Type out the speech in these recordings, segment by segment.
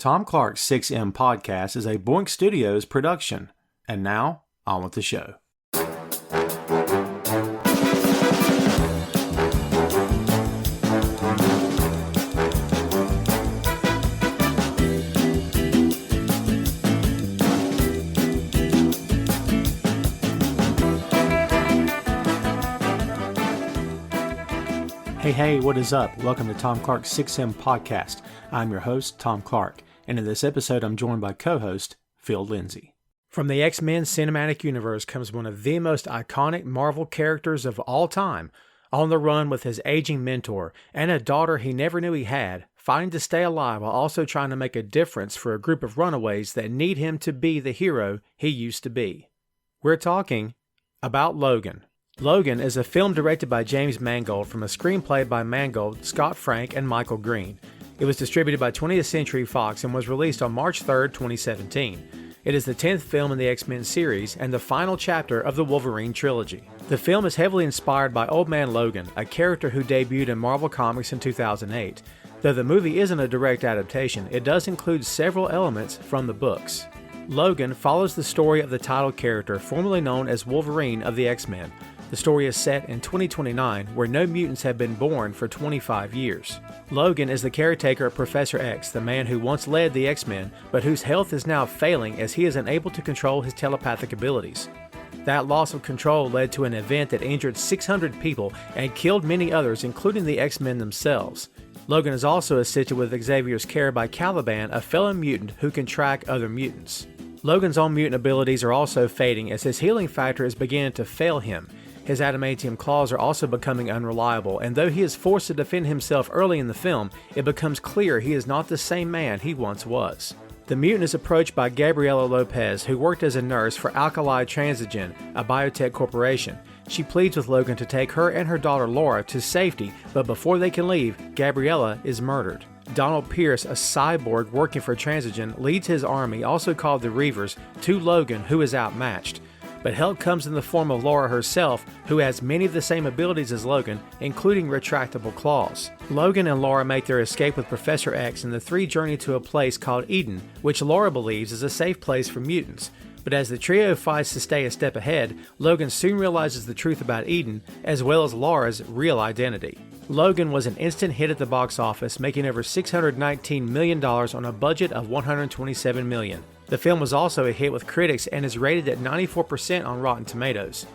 Tom Clark's 6M podcast is a Boink Studios production. And now, on with the show. Hey, what is up? Welcome to Tom Clark's 6M podcast. I'm your host, Tom Clark, and in this episode I'm joined by co-host Phil Lindsey. From the X-Men cinematic universe comes one of the most iconic Marvel characters of all time, on the run with his aging mentor and a daughter he never knew he had, fighting to stay alive while also trying to make a difference for a group of runaways that need him to be the hero he used to be. We're talking about Logan. Logan is a film directed by James Mangold from a screenplay by Mangold, Scott Frank, and Michael Green. It was distributed by 20th Century Fox and was released on March 3, 2017. It is the 10th film in the X-Men series and the final chapter of the Wolverine trilogy. The film is heavily inspired by Old Man Logan, a character who debuted in Marvel Comics in 2008. Though the movie isn't a direct adaptation, it does include several elements from the books. Logan follows the story of the title character formerly known as Wolverine of the X-Men. The story is set in 2029, where no mutants have been born for 25 years. Logan is the caretaker of Professor X, the man who once led the X-Men, but whose health is now failing as he is unable to control his telepathic abilities. That loss of control led to an event that injured 600 people and killed many others, including the X-Men themselves. Logan is also assisted with Xavier's care by Caliban, a fellow mutant who can track other mutants. Logan's own mutant abilities are also fading as his healing factor is beginning to fail him. His adamantium claws are also becoming unreliable, and though he is forced to defend himself early in the film, it becomes clear he is not the same man he once was. The mutant is approached by Gabriela Lopez, who worked as a nurse for Alkali Transigen, a biotech corporation. She pleads with Logan to take her and her daughter Laura to safety, but before they can leave, Gabriela is murdered. Donald Pierce, a cyborg working for Transigen, leads his army, also called the Reavers, to Logan, who is outmatched. But help comes in the form of Laura herself, who has many of the same abilities as Logan, including retractable claws. Logan and Laura make their escape with Professor X, and the three journey to a place called Eden, which Laura believes is a safe place for mutants. But as the trio fights to stay a step ahead, Logan soon realizes the truth about Eden, as well as Laura's real identity. Logan was an instant hit at the box office, making over $619 million on a budget of $127 million. The film was also a hit with critics and is rated at 94% on Rotten Tomatoes.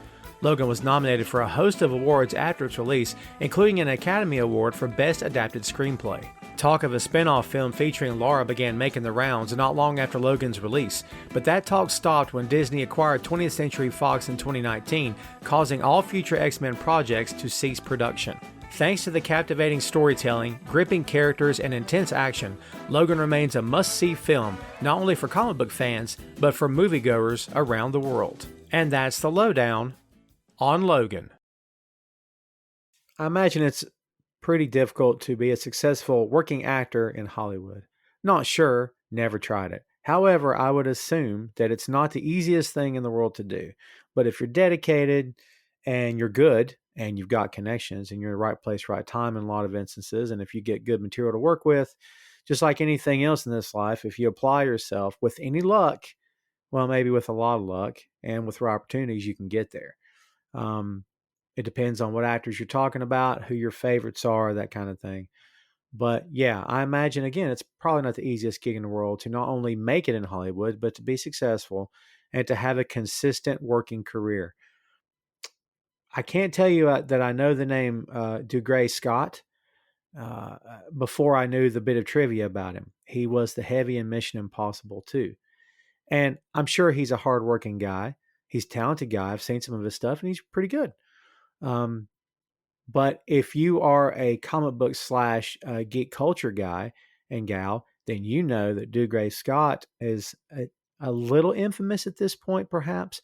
Logan was nominated for a host of awards after its release, including an Academy Award for Best Adapted Screenplay. Talk of a spin-off film featuring Laura began making the rounds not long after Logan's release, but that talk stopped when Disney acquired 20th Century Fox in 2019, causing all future X-Men projects to cease production. Thanks to the captivating storytelling, gripping characters, and intense action, Logan remains a must-see film, not only for comic book fans, but for moviegoers around the world. And that's the lowdown on Logan. I imagine it's pretty difficult to be a successful working actor in Hollywood. Not sure, never tried it. However, I would assume that it's not the easiest thing in the world to do. But if you're dedicated and you're good, and you've got connections, and you're in the right place, right time in a lot of instances, and if you get good material to work with, just like anything else in this life, if you apply yourself with any luck, well, maybe with a lot of luck, and with the right opportunities, you can get there. It depends on what actors you're talking about, who your favorites are, that kind of thing. But yeah, I imagine, again, it's probably not the easiest gig in the world to not only make it in Hollywood, but to be successful and to have a consistent working career. I can't tell you that I know the name Dougray Scott before I knew the bit of trivia about him. He was the heavy in Mission Impossible 2. And I'm sure he's a hardworking guy. He's a talented guy. I've seen some of his stuff, and he's pretty good. But if you are a comic book / geek culture guy and gal, then you know that Dougray Scott is a little infamous at this point, perhaps,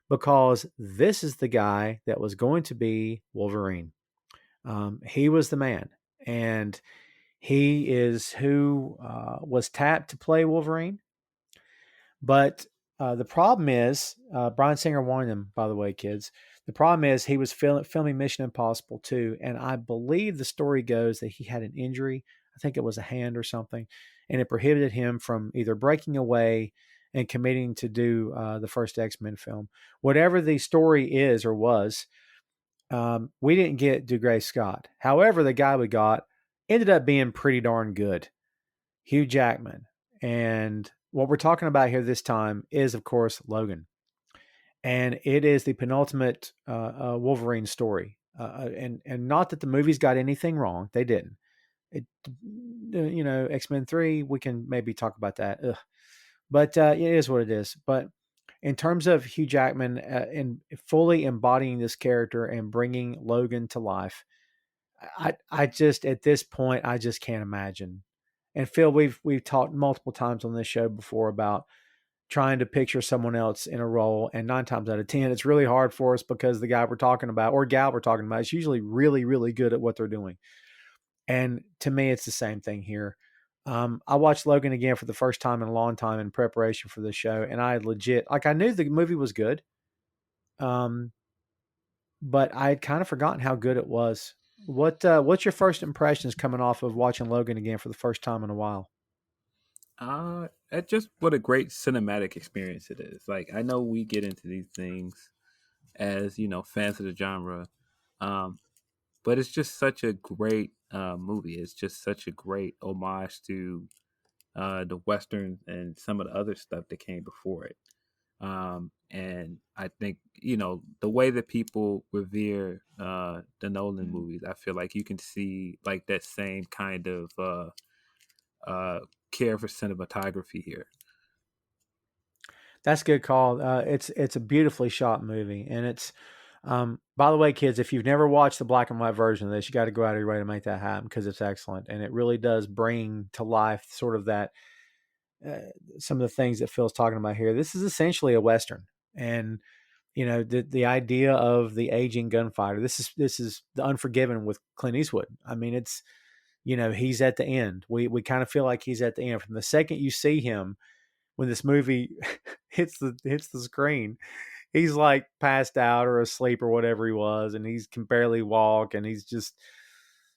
because this is the guy that was going to be Wolverine. He was the man, and he is who was tapped to play Wolverine. But the problem is, Bryan Singer warned him, by the way, kids, the problem is he was filming Mission Impossible 2, and I believe the story goes that he had an injury. I think it was a hand or something, and it prohibited him from either breaking away and committing to do the first X-Men film. Whatever the story is or was, we didn't get Dougray Scott. However, the guy we got ended up being pretty darn good, Hugh Jackman. And what we're talking about here this time is, of course, Logan. And it is the penultimate Wolverine story. And not that the movies got anything wrong. They didn't. X-Men 3, we can maybe talk about that. Ugh. But it is what it is. But in terms of Hugh Jackman in fully embodying this character and bringing Logan to life, I just at this point I just can't imagine. And Phil, we've talked multiple times on this show before about trying to picture someone else in a role, and 9 times out of 10, it's really hard for us because the guy we're talking about or gal we're talking about is usually really, really good at what they're doing. And to me, it's the same thing here. I watched Logan again for the first time in a long time in preparation for this show, and I legit I knew the movie was good, but I had kind of forgotten how good it was. What's your first impressions coming off of watching Logan again for the first time in a while? It's just what a great cinematic experience it is. Like, I know we get into these things as, fans of the genre, um, but it's just such a great movie. It's just such a great homage to the Western and some of the other stuff that came before it. And I think, the way that people revere the Nolan movies, I feel like you can see like that same kind of care for cinematography here. That's a good call. It's a beautifully shot movie, and it's by the way, kids, if you've never watched the black and white version of this, you got to go out of your way to make that happen because it's excellent, and it really does bring to life sort of that some of the things that Phil's talking about here. This is essentially a Western, and the idea of the aging gunfighter. This is the Unforgiven with Clint Eastwood. I mean, it's he's at the end. We kind of feel like he's at the end from the second you see him when this movie hits the screen. He's like passed out or asleep or whatever he was, and he can barely walk, and he's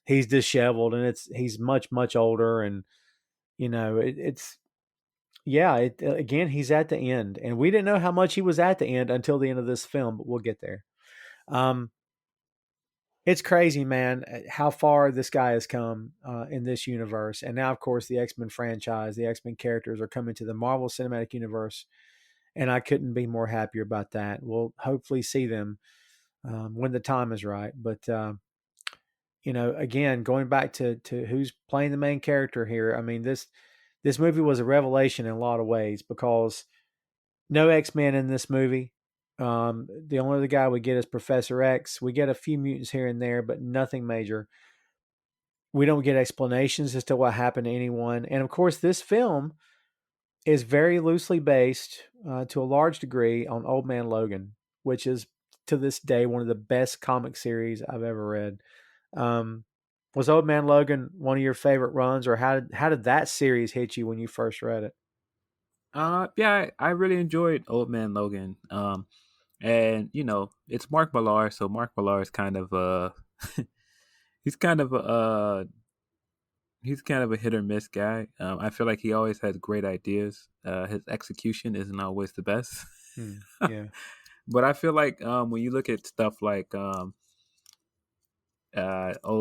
disheveled, and he's much older, and it's yeah, again, he's at the end, and we didn't know how much he was at the end until the end of this film, but we'll get there. It's crazy, man, how far this guy has come in this universe. And now, of course, the X-Men franchise, the X-Men characters are coming to the Marvel Cinematic Universe, and I couldn't be more happier about that. We'll hopefully see them when the time is right. But, again, going back to who's playing the main character here, I mean, this movie was a revelation in a lot of ways because no X-Men in this movie. The only other guy we get is Professor X. We get a few mutants here and there, but nothing major. We don't get explanations as to what happened to anyone. And of course, this film is very loosely based to a large degree on Old Man Logan, which is to this day one of the best comic series I've ever read. Was Old Man Logan one of your favorite runs, or how did that series hit you when you first read it? Yeah, I really enjoyed Old Man Logan. And it's Mark Millar, so Mark Millar is kind of he's kind of a he's kind of a hit or miss guy. I feel like he always has great ideas. His execution isn't always the best. Yeah. But I feel like when you look at stuff like Old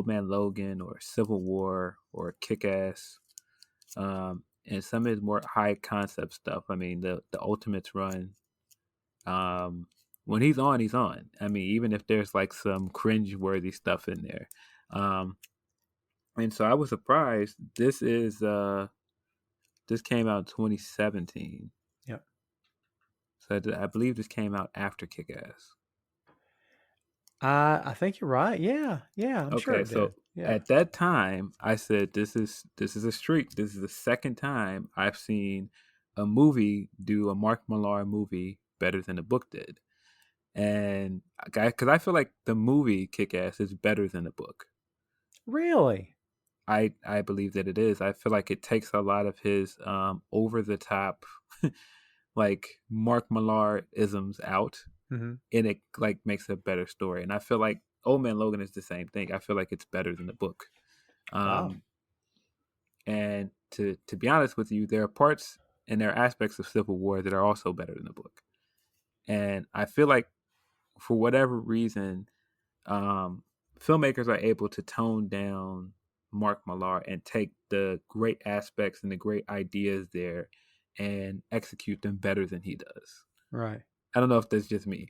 Man Logan or Civil War or Kick Ass, and some of his more high concept stuff. I mean, the Ultimates run. When he's on, he's on. I mean, even if there's like some cringe worthy stuff in there. And so I was surprised. This came out in 2017. Yep. So I believe this came out after Kick Ass. I think you're right. Yeah. I'm sure Okay, it did. so Yeah. at that time, I said this is a streak. This is the second time I've seen a movie do a Mark Millar movie better than the book did, and because I feel like the movie Kick Ass is better than the book. Really? I believe that it is. I feel like it takes a lot of his over the top, like Mark Millar isms out, Mm-hmm. and it like makes a better story. And I feel like Old Man Logan is the same thing. I feel like it's better than the book. Wow. And to be honest with you, there are parts and there are aspects of Civil War that are also better than the book. And I feel like for whatever reason, um, filmmakers are able to tone down Mark Millar and take the great aspects and the great ideas there and execute them better than he does. Right. I don't know if that's just me.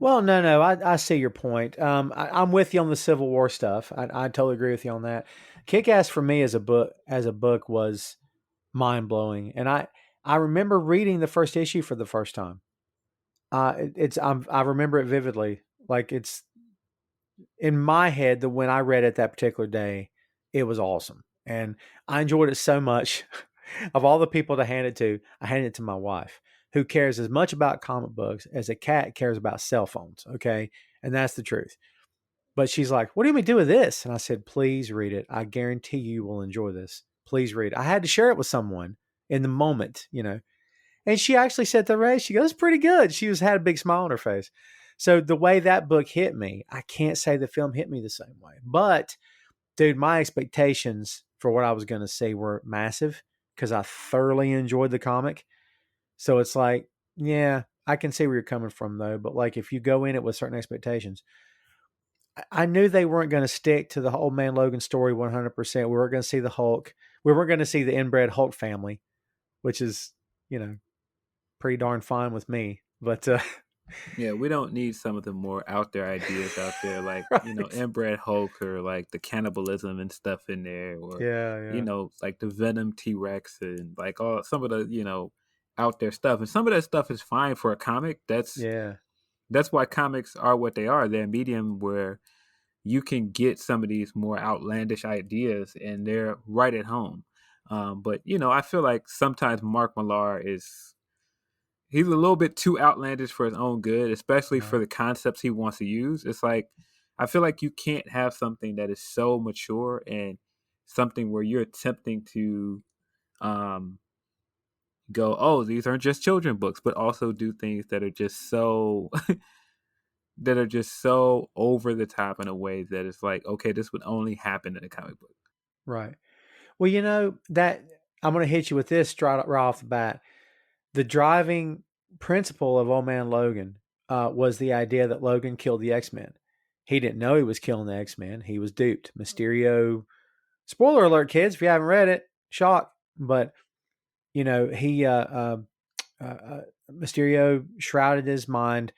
Well, no, I see your point. I'm with you on the Civil War stuff. I totally agree with you on that. Kick Ass for me as a book was mind blowing, and I remember reading the first issue for the first time. I remember it vividly. Like it's in my head that when I read it that particular day, it was awesome. And I enjoyed it so much. Of all the people to hand it to, I handed it to my wife, who cares as much about comic books as a cat cares about cell phones. Okay. And that's the truth. But she's like, "What do you mean do with this?" And I said, "Please read it. I guarantee you will enjoy this. Please read it." I had to share it with someone in the moment, you know. And she actually said the rest. She goes, "Pretty good." She had a big smile on her face. So the way that book hit me, I can't say the film hit me the same way. But dude, my expectations for what I was going to see were massive because I thoroughly enjoyed the comic. So it's like, yeah, I can see where you're coming from though. But like, if you go in it with certain expectations, I knew they weren't going to stick to the Old Man Logan story 100%. We weren't going to see the Hulk. We weren't going to see the inbred Hulk family, which is, you know, pretty darn fine with me. But Yeah, we don't need some of the more out there ideas out there, like, right. inbred Hulk or like the cannibalism and stuff in there, or, Yeah, yeah, like the Venom T Rex and like all some of the, out there stuff. And some of that stuff is fine for a comic. yeah. That's why comics are what they are. They're a medium where you can get some of these more outlandish ideas and they're right at home. But I feel like sometimes Mark Millar he's a little bit too outlandish for his own good, especially for Right. the concepts he wants to use. It's like I feel like you can't have something that is so mature and something where you're attempting to um, go, oh, these aren't just children books, but also do things that are just so that are just so over the top in a way that it's like, okay, this would only happen in a comic book. Right. Well, that I'm going to hit you with this right off the bat. The driving principle of Old Man Logan was the idea that Logan killed the X-Men. He didn't know he was killing the X-Men. He was duped. Mysterio, spoiler alert, kids, if you haven't read it, shock. But, he, Mysterio shrouded his mind,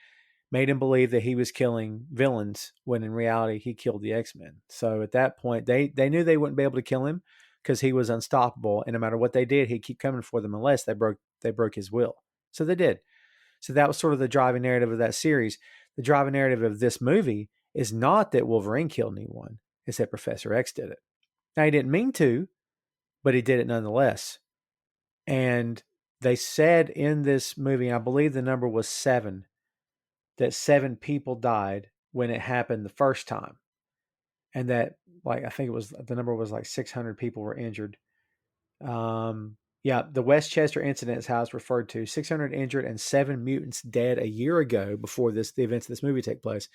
made him believe that he was killing villains when in reality he killed the X-Men. So at that point, they knew they wouldn't be able to kill him because he was unstoppable, and no matter what they did, he'd keep coming for them unless they broke his will. So they did. So that was sort of the driving narrative of that series. The driving narrative of this movie is not that Wolverine killed anyone; it's that Professor X did it. Now he didn't mean to, but he did it nonetheless. And they said in this movie, I believe the number was 7, that 7 people died when it happened the first time. And that, like, I think it was the number was like 600 people were injured. Yeah, the Westchester incident is how it's referred to. 600 injured and 7 mutants dead a year ago before the events of this movie take place.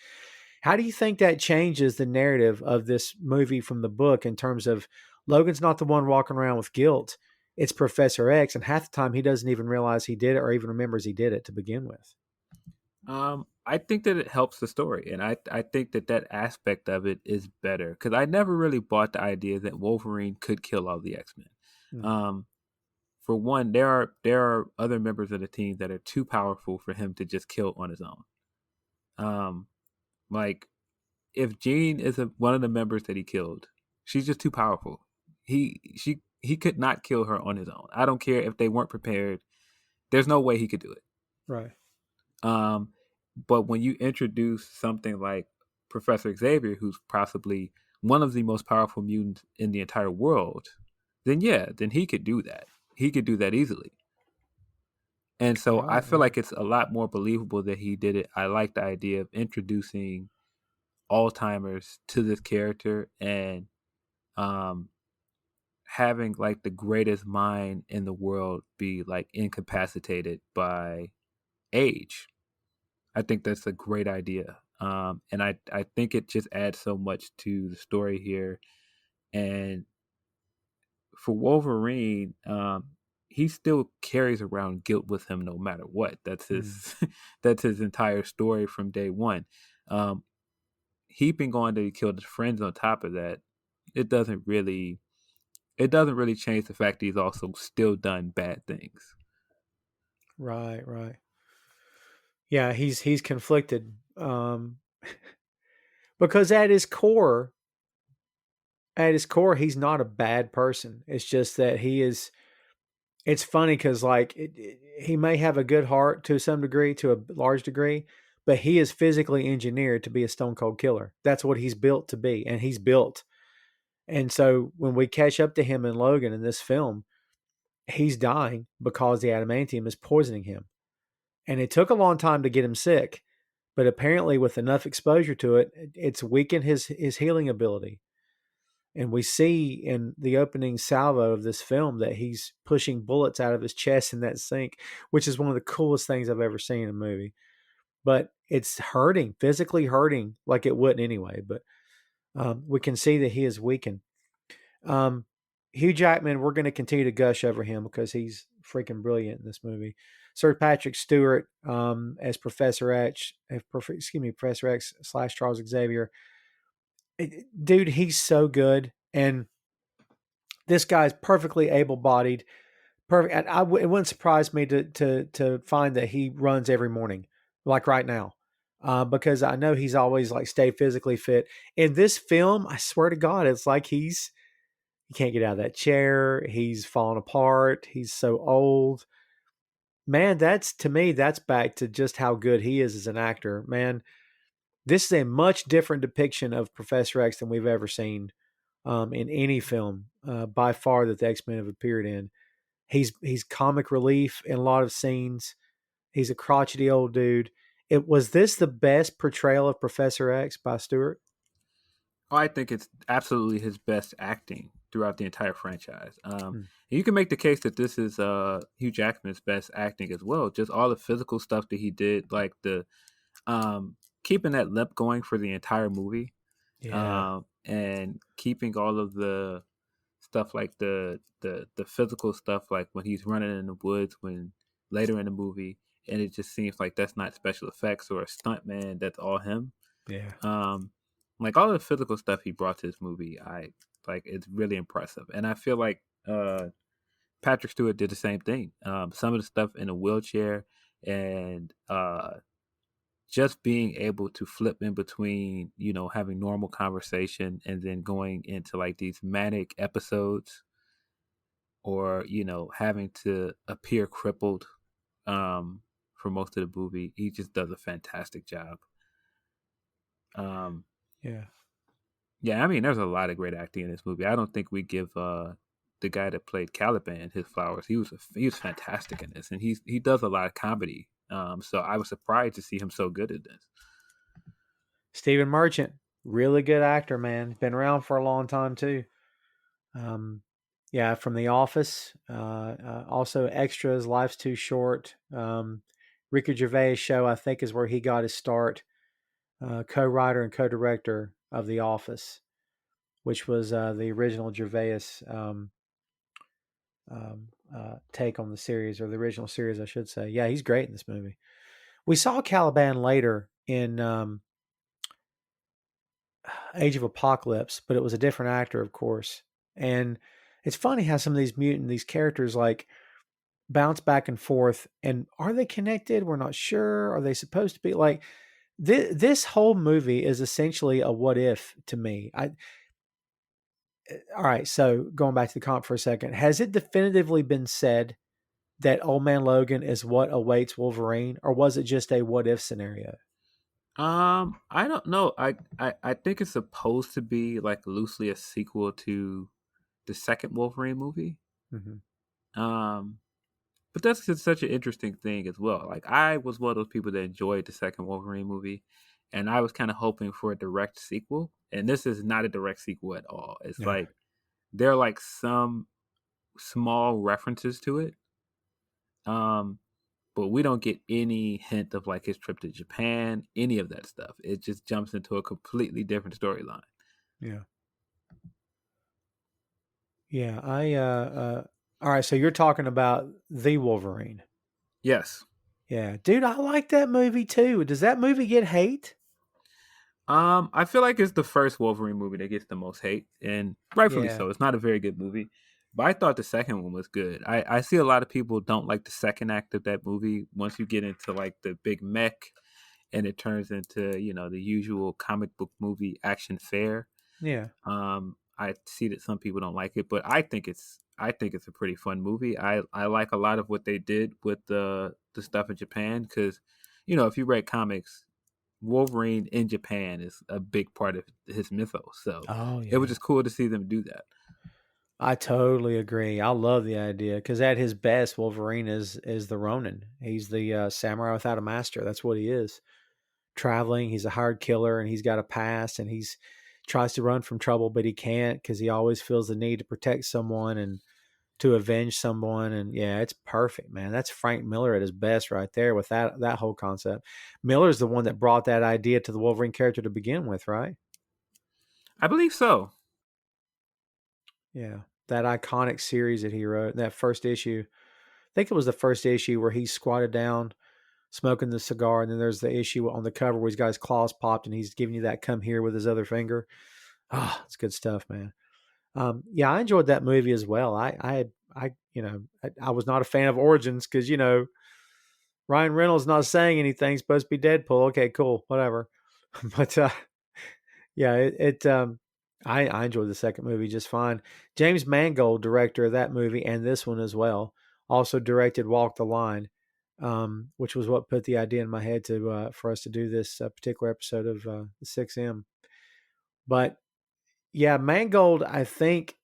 How do you think that changes the narrative of this movie from the book in terms of Logan's not the one walking around with guilt? It's Professor X, and half the time he doesn't even realize he did it or even remembers he did it to begin with. I think that it helps the story, and I think that aspect of it is better because I never really bought the idea that Wolverine could kill all the X Men. Mm, Um, for one, there are other members of the team that are too powerful for him to just kill on his own. Um, like if Jean is one of the members that he killed, she's just too powerful. He could not kill her on his own. I don't care if they weren't prepared. There's no way he could do it. right. Um, but when you introduce something like Professor Xavier, who's possibly one of the most powerful mutants in the entire world, then yeah, then he could do that. He could do that easily. And so I Right. feel Yeah. like it's a lot more believable that he did it. I like the idea of introducing Alzheimer's to this character and um, having like the greatest mind in the world be like incapacitated by age. I think that's a great idea. And I think it just adds so much to the story here. And for Wolverine, he still carries around guilt with him no matter what. That's Mm. his that's his entire story from day one. Um, heaping on that he killed his friends on top of that, it doesn't really it doesn't really change the fact that he's also still done bad things. Right, right. Yeah, he's conflicted. Because at his core, he's not a bad person. It's just that he is. It's funny because like he may have a good heart to some degree, to a large degree, but he is physically engineered to be a stone cold killer. That's what he's built to be, and he's built. And so when we catch up to him in Logan in this film, he's dying because the adamantium is poisoning him, and it took a long time to get him sick, but apparently with enough exposure to it, it's weakened his healing ability. And we see in the opening salvo of this film that he's pushing bullets out of his chest in that sink, which is one of the coolest things I've ever seen in a movie. But it's hurting, physically hurting, like it wouldn't anyway. But we can see that he is weakened. Um, Hugh Jackman, we're going to continue to gush over him because he's freaking brilliant in this movie. Sir Patrick Stewart as Professor X, Professor X / Charles Xavier. Dude, he's so good. And this guy's perfectly able-bodied. Perfect. And it wouldn't surprise me to find that he runs every morning, like right now, because I know he's always like stayed physically fit. In this film, I swear to God, it's like he can't get out of that chair. He's falling apart. He's so old. Man, that's to me, that's back to just how good he is as an actor. Man, this is a much different depiction of Professor X than we've ever seen in any film by far that the X-Men have appeared in. He's comic relief in a lot of scenes. He's a crotchety old dude. It was this the best portrayal of Professor X by Stewart? Oh, I think it's absolutely his best acting throughout the entire franchise. Hmm. And you can make the case that this is Hugh Jackman's best acting as well. Just all the physical stuff that he did, like the keeping that limp going for the entire movie, Yeah, and keeping all of the stuff like the physical stuff, like when he's running in the woods, when later in the movie, and it just seems like that's not special effects or a stunt man. That's all him. yeah, Um, like all the physical stuff he brought to this movie, I like. It's really impressive, and I feel like Patrick Stewart did the same thing. Some of the stuff in a wheelchair and just being able to flip in between, having normal conversation and then going into like these manic episodes, or having to appear crippled for most of the movie. He just does a fantastic job. Um, yeah. yeah, I mean, there's a lot of great acting in this movie. I don't think we give the guy that played Caliban his flowers. He was fantastic in this, and he does a lot of comedy. So I was surprised to see him so good at this. Stephen Merchant, really good actor, man. Been around for a long time too. Um, yeah, from The Office. Also, Extras, Life's Too Short. Ricky Gervais' show, I think, is where he got his start. Co-writer and co-director of The Office, which was the original Gervais take on the series, or the original series, I should say. Yeah, he's great in this movie. We saw Caliban later in Age of Apocalypse, but it was a different actor, of course. And it's funny how some of these characters like bounce back and forth. And are they connected? We're not sure. Are they supposed to be like this whole movie is essentially a what if to me. All right, so going back to the comp for a second, has it definitively been said that Old Man Logan is what awaits Wolverine, or was it just a what if scenario? I don't know. I think it's supposed to be like loosely a sequel to the second Wolverine movie. Mm-hmm. Um, but that's just such an interesting thing as well. Like I was one of those people that enjoyed the second Wolverine movie, and I was kind of hoping for a direct sequel. And this is not a direct sequel at all. It's Yeah, like there are like some small references to it. Um, but we don't get any hint of like his trip to Japan, any of that stuff. It just jumps into a completely different storyline. yeah, Yeah, all right, so you're talking about the Wolverine. Yes. Yeah, dude, I like that movie too. Does that movie get hate? I feel like it's the first Wolverine movie that gets the most hate, and rightfully Yeah. so. It's not a very good movie, but I thought the second one was good. I see a lot of people don't like the second act of that movie. Once you get into like the big mech, and it turns into the usual comic book movie action fare. Yeah. I see that some people don't like it, but I think it's a pretty fun movie. I like a lot of what they did with the stuff in Japan because, if you read comics, Wolverine in Japan is a big part of his mythos. So Oh it was yeah. just cool to see them do that. I totally agree. I love the idea because at his best, Wolverine is the Ronin. He's the samurai without a master. That's what he is. Traveling, he's a hired killer, and he's got a past, and he's tries to run from trouble, but he can't because he always feels the need to protect someone and to avenge someone. And yeah, it's perfect, man. That's Frank Miller at his best, right there, with that whole concept. Miller's the one that brought that idea to the Wolverine character to begin with, right? I believe so. Yeah, that iconic series that he wrote, that first issue. I think it was the first issue where he's squatted down, smoking the cigar, and then there's the issue on the cover where he's got his claws popped and he's giving you that "come here" with his other finger. Ah, it's good stuff, man. Yeah, I enjoyed that movie as well. I was not a fan of Origins because Ryan Reynolds not saying anything, supposed to be Deadpool. Okay, cool, whatever. But yeah, I enjoyed the second movie just fine. James Mangold, director of that movie and this one as well, also directed Walk the Line, which was what put the idea in my head to for us to do this particular episode of the 6M. But yeah, Mangold, I think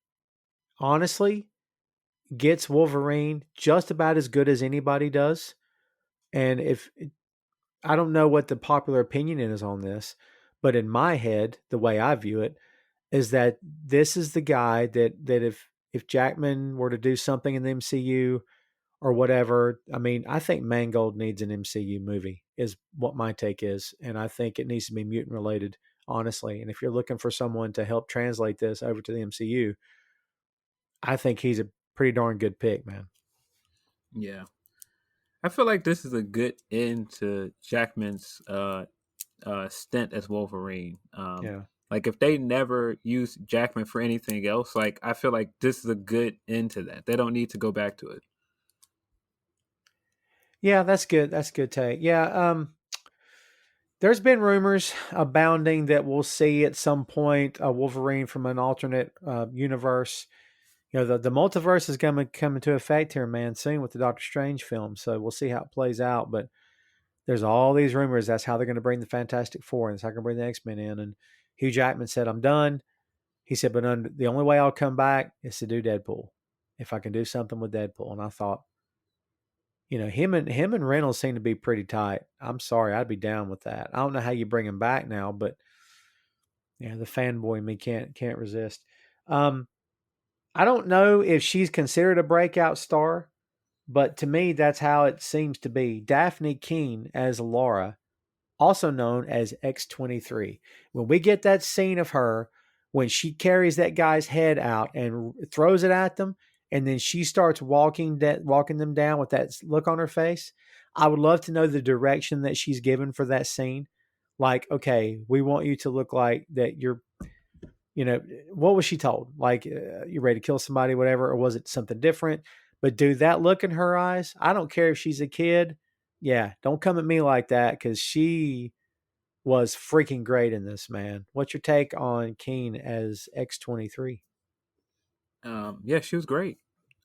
honestly gets Wolverine just about as good as anybody does. And if I don't know what the popular opinion is on this, but in my head, the way I view it is that this is the guy that if Jackman were to do something in the MCU or whatever, I mean, I think Mangold needs an MCU movie is what my take is, and I think it needs to be mutant related, honestly. And if you're looking for someone to help translate this over to the MCU, I think he's a pretty darn good pick, man. Yeah. I feel like this is a good end to Jackman's stint as Wolverine. Yeah. Like if they never use Jackman for anything else, like I feel like this is a good end to that. They don't need to go back to it. Yeah, that's good. That's a good take. Yeah, there's been rumors abounding that we'll see at some point a Wolverine from an alternate universe. The multiverse is going to come into effect here, man, soon with the Doctor Strange film. So we'll see how it plays out. But there's all these rumors that's how they're going to bring the Fantastic Four and that's how they're going to bring the X-Men in. And Hugh Jackman said, I'm done. He said, but the only way I'll come back is to do Deadpool. If I can do something with Deadpool. And I thought, him and Reynolds seem to be pretty tight. I'm sorry, I'd be down with that. I don't know how you bring him back now, but yeah, the fanboy in me can't resist. Um, I don't know if she's considered a breakout star, but to me, that's how it seems to be. Daphne Keene as Laura, also known as X-23. When we get that scene of her, when she carries that guy's head out and throws it at them, and then she starts walking them down with that look on her face, I would love to know the direction that she's given for that scene. Like, okay, we want you to look like that you're what was she told? Like, you ready to kill somebody, whatever, or was it something different? But dude, that look in her eyes, I don't care if she's a kid. Yeah, don't come at me like that because she was freaking great in this, man. What's your take on Keen as X-23? Yeah, she was great.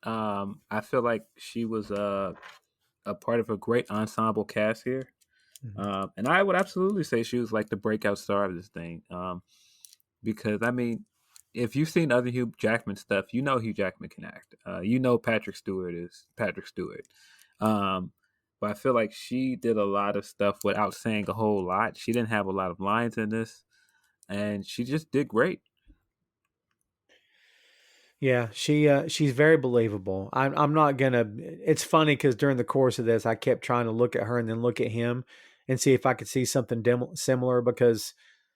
I feel like she was a part of a great ensemble cast here. Mhm. And I would absolutely say she was like the breakout star of this thing. Because I mean, if you've seen other Hugh Jackman stuff, you know Hugh Jackman can act. You know Patrick Stewart is Patrick Stewart. Um, but I feel like she did a lot of stuff without saying a whole lot. She didn't have a lot of lines in this, and she just did great. Yeah, she's very believable. I'm not gonna. It's funny because during the course of this, I kept trying to look at her and then look at him and see if I could see something similar because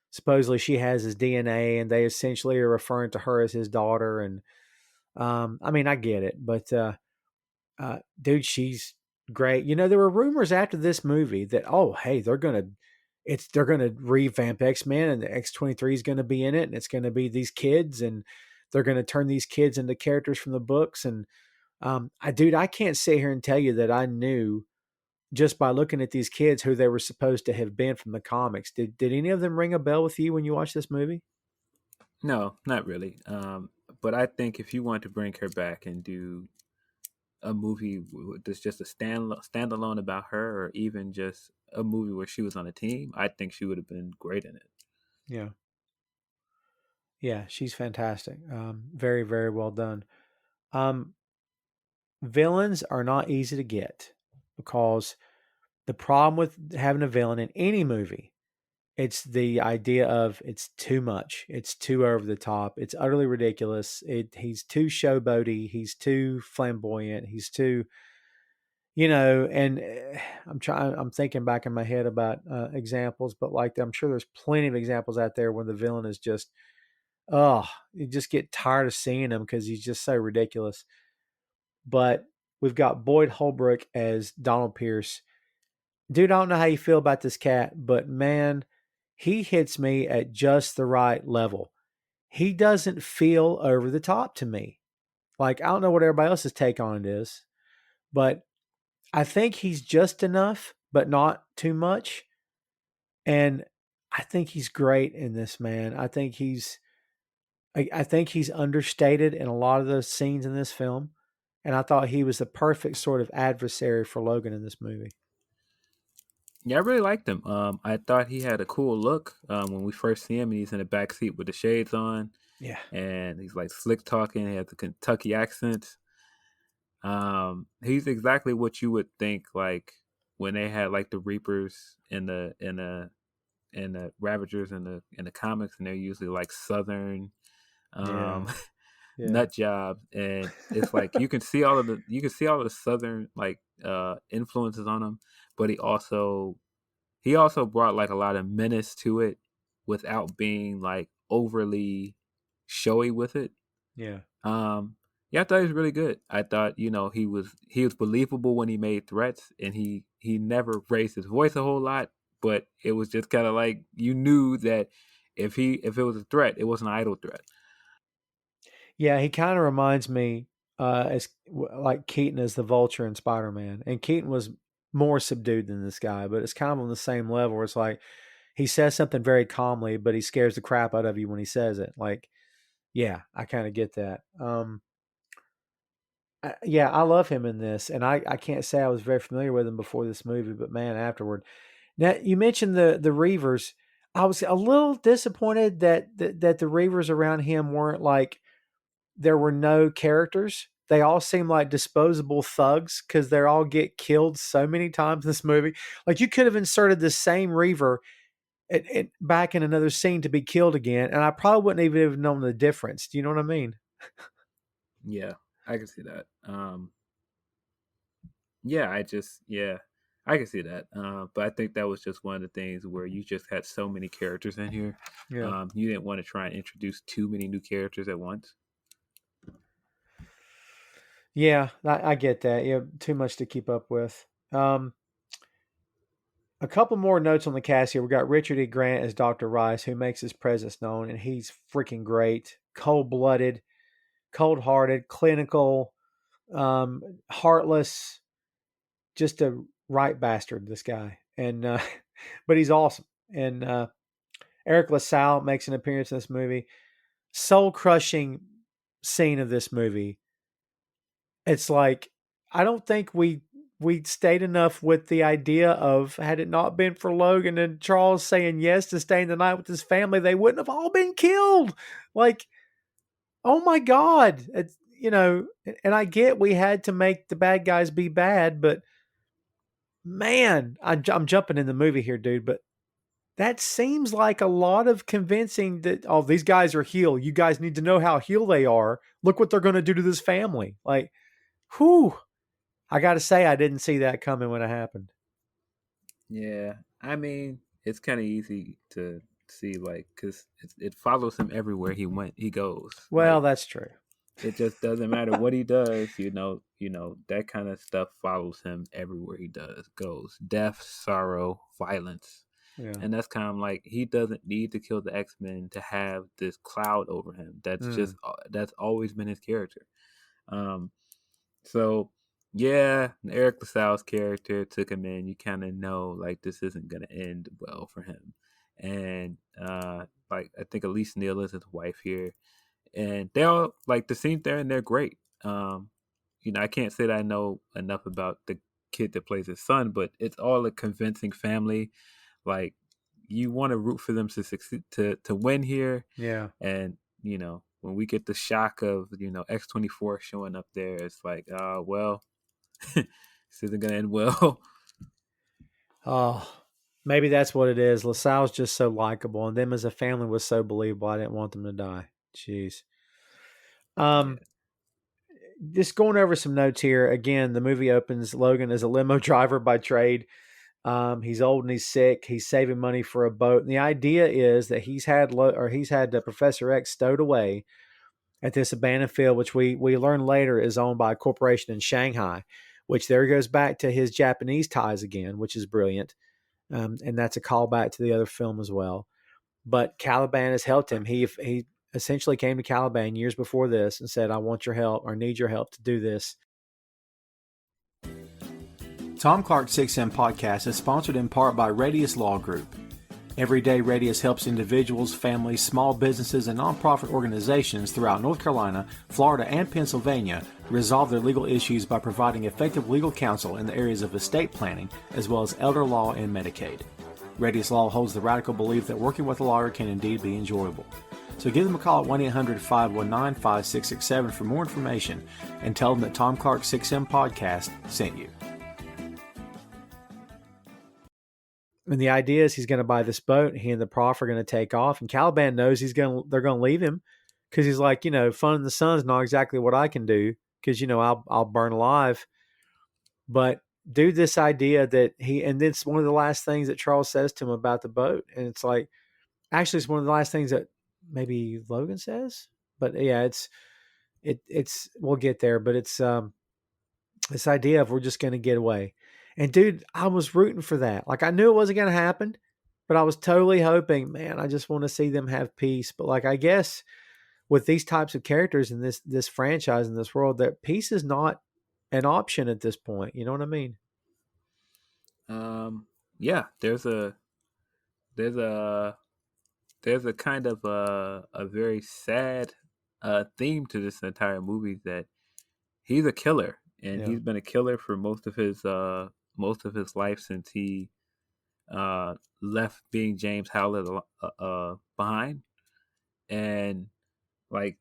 supposedly she has his DNA and they essentially are referring to her as his daughter. And I mean, I get it, but dude, she's great. You know, there were rumors after this movie that, oh, hey, they're gonna revamp X-Men and the X-23 is gonna be in it, and it's gonna be these kids, and they're gonna turn these kids into characters from the books. And dude, I can't sit here and tell you that I knew just by looking at these kids who they were supposed to have been from the comics. Did any of them ring a bell with you when you watched this movie? No, not really. But I think if you want to bring her back and do a movie that's just a standalone about her, or even just a movie where she was on a team, I think she would have been great in it. Yeah. Yeah, she's fantastic. Very, very well done. Um, Villains are not easy to get because the problem with having a villain in any movie, it's the idea of it's too much, it's too over the top, it's utterly ridiculous. He's too showboaty, he's too flamboyant, he's too, and I'm thinking back in my head about examples, but like I'm sure there's plenty of examples out there when the villain is just, oh, you just get tired of seeing him because he's just so ridiculous. But we've got Boyd Holbrook as Donald Pierce. Dude, I don't know how you feel about this cat, but man, he hits me at just the right level. He doesn't feel over the top to me. Like, I don't know what everybody else's take on it is, but I think he's just enough, but not too much. And I think he's great in this, man. I think he's understated in a lot of the scenes in this film. And I thought he was the perfect sort of adversary for Logan in this movie. Yeah, I really liked him. I thought he had a cool look when we first see him, and he's in the back seat with the shades on, Yeah. and he's like slick talking. He has the Kentucky accent. He's exactly what you would think, like when they had like the Reapers and the Ravagers in the comics, and they're usually like Southern Yeah. um, Yeah. nut jobs, and it's like you can see all of the Southern like influences on him, but he also brought like a lot of menace to it without being like overly showy with it. Yeah. Um, yeah, I thought he was really good. I thought he was believable when he made threats, and he never raised his voice a whole lot, but it was just kind of like you knew that if it was a threat, it was an idle threat. Yeah, he kind of reminds me like Keaton as the Vulture in Spider-Man. And Keaton was more subdued than this guy, but it's kind of on the same level where it's like he says something very calmly, but he scares the crap out of you when he says it. Like, yeah, I kind of get that. Yeah, I love him in this, and I can't say I was very familiar with him before this movie, but man, afterward. Now you mentioned the Reavers. I was a little disappointed that the Reavers around him weren't like there were no characters. They all seem like disposable thugs because they all get killed so many times in this movie. Like you could have inserted the same Reaver back in another scene to be killed again, and I probably wouldn't even have known the difference. Do you know what I mean? Yeah, I can see that. Yeah, I can see that. But I think that was just one of the things where you just had so many characters in here. Yeah. You didn't want to try and introduce too many new characters at once. Yeah, I get that. Yeah, too much to keep up with. A couple more notes on the cast here. We got Richard E. Grant as Dr. Rice, who makes his presence known, and he's freaking great. Cold blooded, cold hearted, clinical, heartless, just a right bastard, this guy. And but he's awesome. And Eric LaSalle makes an appearance in this movie. Soul crushing scene of this movie. It's like I don't think we stayed enough with the idea of had it not been for Logan and Charles saying yes to staying the night with his family, they wouldn't have all been killed. Like, oh my God. And I get we had to make the bad guys be bad, but man, I'm jumping in the movie here, dude, but that seems like a lot of convincing that, oh, these guys are heel. You guys need to know how heel they are. Look what they're going to do to this family. Like, whew. I got to say, I didn't see that coming when it happened. Yeah, I mean, it's kind of easy to see, like, because it follows him everywhere he goes. Well, Like, that's true. It just doesn't matter what he does, that kind of stuff follows him everywhere he goes. Death, sorrow, violence. Yeah. And that's kind of like he doesn't need to kill the X-Men to have this cloud over him. That's always been his character. Um so yeah, Eric LaSalle's character took him in. You kind of know like this isn't gonna end well for him. And like I think Elise Neal is his wife here, and they all like the scenes there, and they're great. I can't say that I know enough about the kid that plays his son, but it's all a convincing family. Like you want to root for them to succeed, to win here. Yeah. And when we get the shock of X-24 showing up there, it's like, well, this isn't gonna end well. Oh, maybe that's what it is. LaSalle's just so likable, and them as a family was so believable. I didn't want them to die. Jeez. Yeah. Just going over some notes here. Again, the movie opens. Logan is a limo driver by trade. He's old and he's sick. He's saving money for a boat. And the idea is that he's had Professor X stowed away at this abandoned field, which we learn later is owned by a corporation in Shanghai. Which there goes back to his Japanese ties again, which is brilliant. And that's a callback to the other film as well. But Caliban has helped him. He essentially came to Caliban years before this and said, I want your help or need your help to do this. Tom Clark 6M Podcast is sponsored in part by Radius Law Group. Every day, Radius helps individuals, families, small businesses, and nonprofit organizations throughout North Carolina, Florida, and Pennsylvania resolve their legal issues by providing effective legal counsel in the areas of estate planning, as well as elder law and Medicaid. Radius Law holds the radical belief that working with a lawyer can indeed be enjoyable. So give them a call at 1-800-519-5667 for more information and tell them that Tom Clark 6M Podcast sent you. And the idea is he's going to buy this boat. He and the prof are going to take off, and Caliban knows they're going to leave him because he's like, fun in the sun's not exactly what I can do because I'll burn alive. But dude, this idea that and it's one of the last things that Charles says to him about the boat, and it's like, actually, it's one of the last things that maybe Logan says. But yeah, it's we'll get there. But it's this idea of we're just going to get away. And dude, I was rooting for that. Like I knew it wasn't going to happen, but I was totally hoping, man, I just want to see them have peace. But like, I guess with these types of characters in this franchise in this world, that peace is not an option at this point. You know what I mean? Yeah, there's a kind of a very sad theme to this entire movie, that he's a killer, and he's been a killer for most of his life since he left being James Howlett behind. And like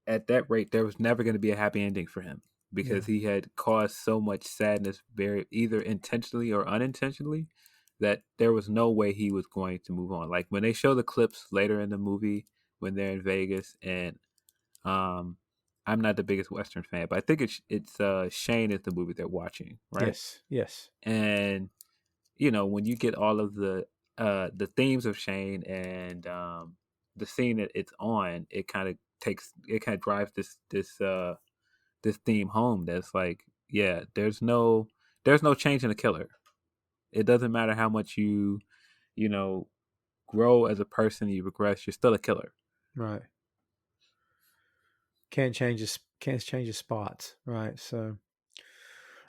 at that rate, there was never going to be a happy ending for him because he had caused so much sadness, either intentionally or unintentionally, that there was no way he was going to move on. Like when they show the clips later in the movie when they're in Vegas, and I'm not the biggest Western fan, but I think it's Shane is the movie they're watching, right? Yes. And when you get all of the themes of Shane and the scene that it's on, it kind of drives this theme home. That's like, yeah, there's no change in a killer. It doesn't matter how much you grow as a person, you regress, you're still a killer. Right. Can't change his spots. Right. So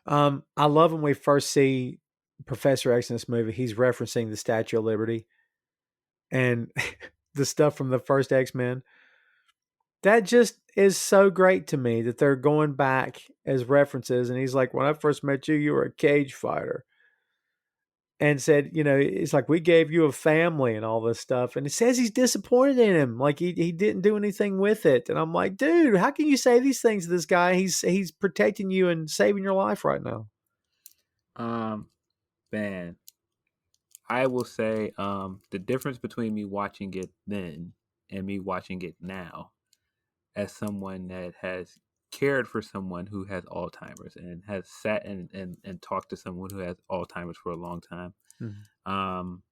I love when we first see Professor X in this movie, he's referencing the Statue of Liberty and the stuff from the first X-Men. That just is so great to me that they're going back as references. And he's like, when I first met you, you were a cage fighter. And said, it's like, we gave you a family and all this stuff. And it says he's disappointed in him. Like he didn't do anything with it. And I'm like, dude, how can you say these things to this guy? He's protecting you and saving your life right now. Man, I will say, the difference between me watching it then and me watching it now, as someone that has cared for someone who has Alzheimer's and has sat and talked to someone who has Alzheimer's for a long time, and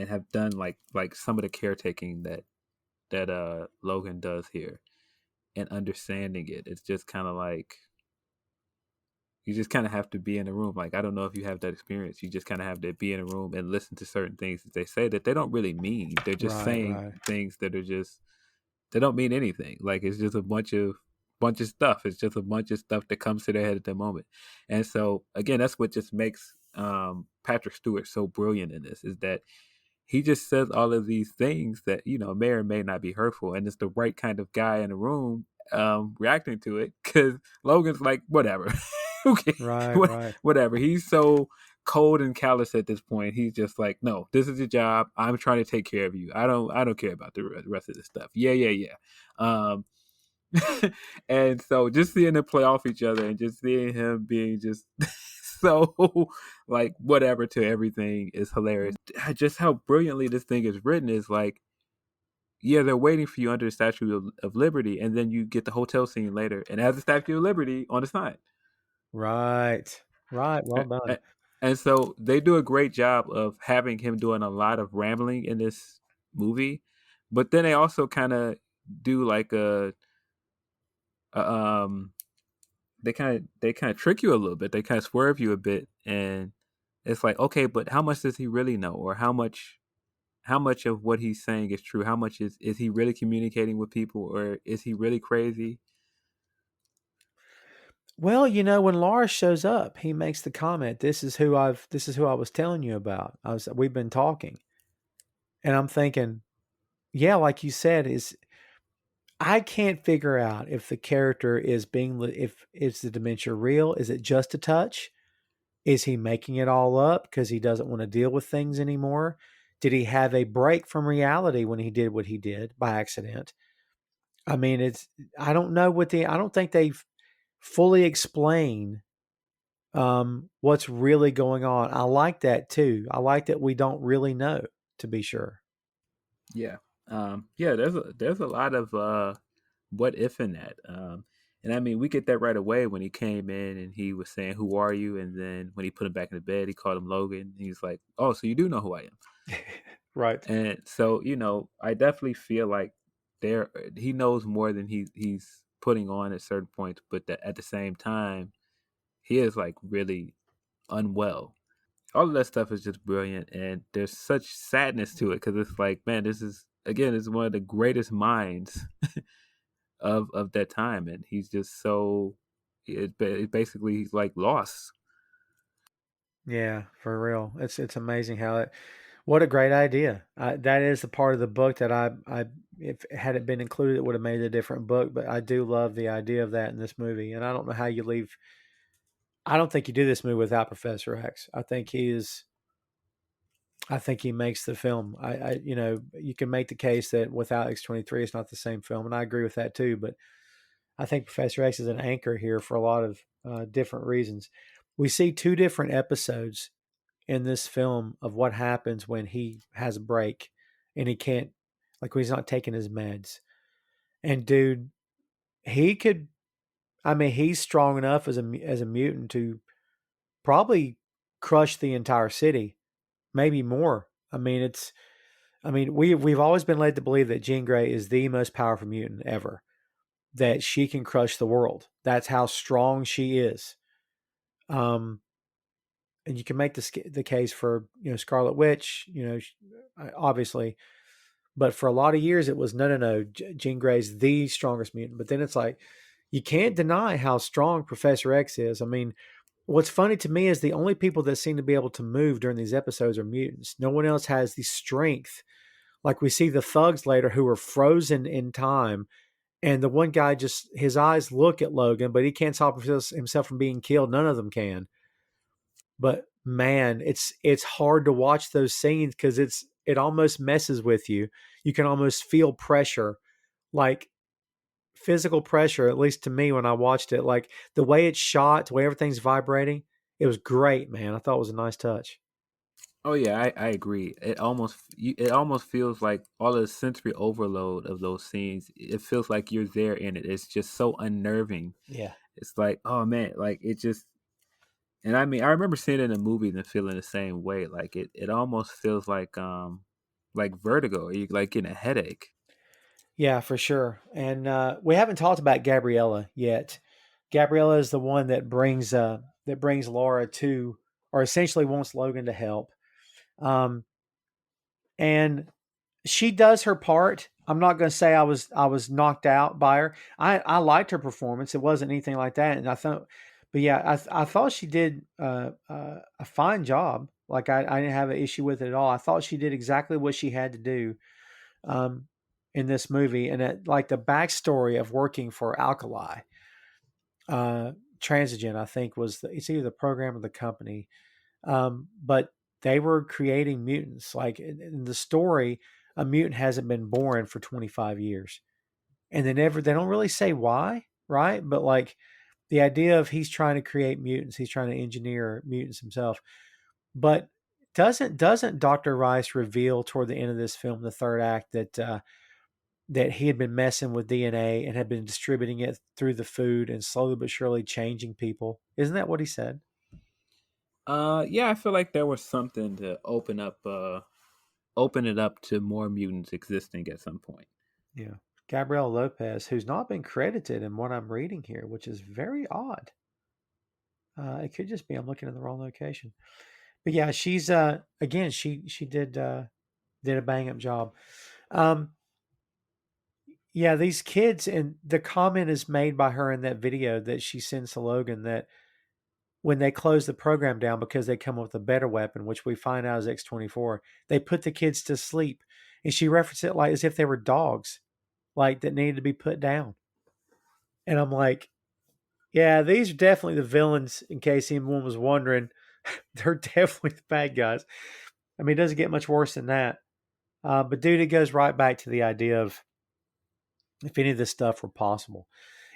have done like some of the caretaking that Logan does here. and understanding it. It's just kind of like you just kind of have to be in a room. Like, I don't know if you have that experience. You just kind of have to be in a room and listen to certain things that they say that they don't really mean. They're just saying Right. things that are just, they don't mean anything. Like, it's just a bunch of stuff. It's just a bunch of stuff that comes to their head at the moment. And so again, that's what just makes Patrick Stewart so brilliant in this, is that he just says all of these things that, you know, may or may not be hurtful, and it's the right kind of guy in the room reacting to it, because Logan's like, whatever. Okay, Right. whatever. He's so cold and callous at this point. He's just like, no, this is your job. I'm trying to take care of you. I don't care about the rest of this stuff. Yeah. Um, and so just seeing them play off each other and just seeing him being just so like whatever to everything is hilarious. Just how brilliantly this thing is written is like, yeah, they're waiting for you under the Statue of Liberty, and then you get the hotel scene later, and it has the Statue of Liberty on the sign. Right. Well done. And so they do a great job of having him doing a lot of rambling in this movie, but then they also kind of do like a they kind of trick you a little bit. They kind of swerve you a bit, and it's like, okay, but how much does he really know, or how much of what he's saying is true? How much is he really communicating with people, or is he really crazy? Well, when Laura shows up, he makes the comment, this is who I was telling you about. We've been talking. And I'm thinking, yeah, like you said, I can't figure out if the character is if is the dementia real? Is it just a touch? Is he making it all up because he doesn't want to deal with things anymore? Did he have a break from reality when he did what he did by accident? I mean, I don't know I don't think they've fully explained what's really going on. I like that too. I like that we don't really know, to be sure. Yeah. Yeah, there's a lot of what if in that. And I mean, we get that right away when he came in and he was saying, "Who are you?" And then when he put him back in the bed, he called him Logan. He's like, "Oh, so you do know who I am." Right. And so, I definitely feel like he knows more than he's putting on at certain points, but that at the same time, he is like really unwell. All of that stuff is just brilliant, and there's such sadness to it, because it's like, man, this is one of the greatest minds of that time, and he's just so basically he's like lost. Yeah, for real. It's amazing what a great idea. That is the part of the book that I if had it been included, it would have made it a different book. But I do love the idea of that in this movie, and I don't know how you leave. I don't think you do this movie without Professor X. I think he makes the film. You can make the case that without X-23, it's not the same film, and I agree with that too. But I think Professor X is an anchor here for a lot of different reasons. We see two different episodes in this film of what happens when he has a break and he can't, like when he's not taking his meds. And dude, he could. I mean, he's strong enough as a mutant to probably crush the entire city, maybe more. We've always been led to believe that Jean Grey is the most powerful mutant ever. That she can crush the world. That's how strong she is. And you can make the case for Scarlet Witch, obviously, but for a lot of years it was no. Jean Grey's the strongest mutant. But then it's like you can't deny how strong Professor X is. I mean, what's funny to me is the only people that seem to be able to move during these episodes are mutants. No one else has the strength. Like we see the thugs later who are frozen in time, and the one guy just his eyes look at Logan, but he can't stop himself from being killed. None of them can. But man, it's hard to watch those scenes because it almost messes with you. You can almost feel pressure, like physical pressure, at least to me when I watched it. Like the way it's shot, the way everything's vibrating, it was great, man. I thought it was a nice touch. Oh yeah, I agree. It almost feels like all of the sensory overload of those scenes. It feels like you're there in it. It's just so unnerving. Yeah. It's like, oh man, like it just. And I mean, I remember seeing it in a movie and feeling the same way. Like it almost feels like vertigo, or you like getting a headache. Yeah, for sure. And we haven't talked about Gabriella yet. Gabriella is the one that brings Laura to, or essentially wants Logan to help. Um, and she does her part. I'm not going to say I was knocked out by her. I liked her performance. It wasn't anything like that. And I thought, but yeah, I thought she did a fine job. Like I didn't have an issue with it at all. I thought she did exactly what she had to do um, in this movie, and like the backstory of working for Alkali uh, Transigen, I think it's either the program or the company, but they were creating mutants. Like in the story, a mutant hasn't been born for 25 years, and they don't really say why, right? But like the idea of he's trying to create mutants, he's trying to engineer mutants himself, but doesn't Dr. Rice reveal toward the end of this film, the third act, that he had been messing with DNA and had been distributing it through the food and slowly but surely changing people? Isn't that what he said? Yeah, I feel like there was something to open it up to more mutants existing at some point. Yeah. Gabrielle Lopez, who's not been credited in what I'm reading here, which is very odd. It could just be I'm looking in the wrong location. But yeah, she's again, she did a bang up job. Um, yeah, these kids, and the comment is made by her in that video that she sends to Logan that when they close the program down because they come up with a better weapon, which we find out is X-24, they put the kids to sleep. And she referenced it like as if they were dogs, like that needed to be put down. And I'm like, yeah, these are definitely the villains, in case anyone was wondering. They're definitely the bad guys. I mean, it doesn't get much worse than that. But dude, it goes right back to the idea of if any of this stuff were possible.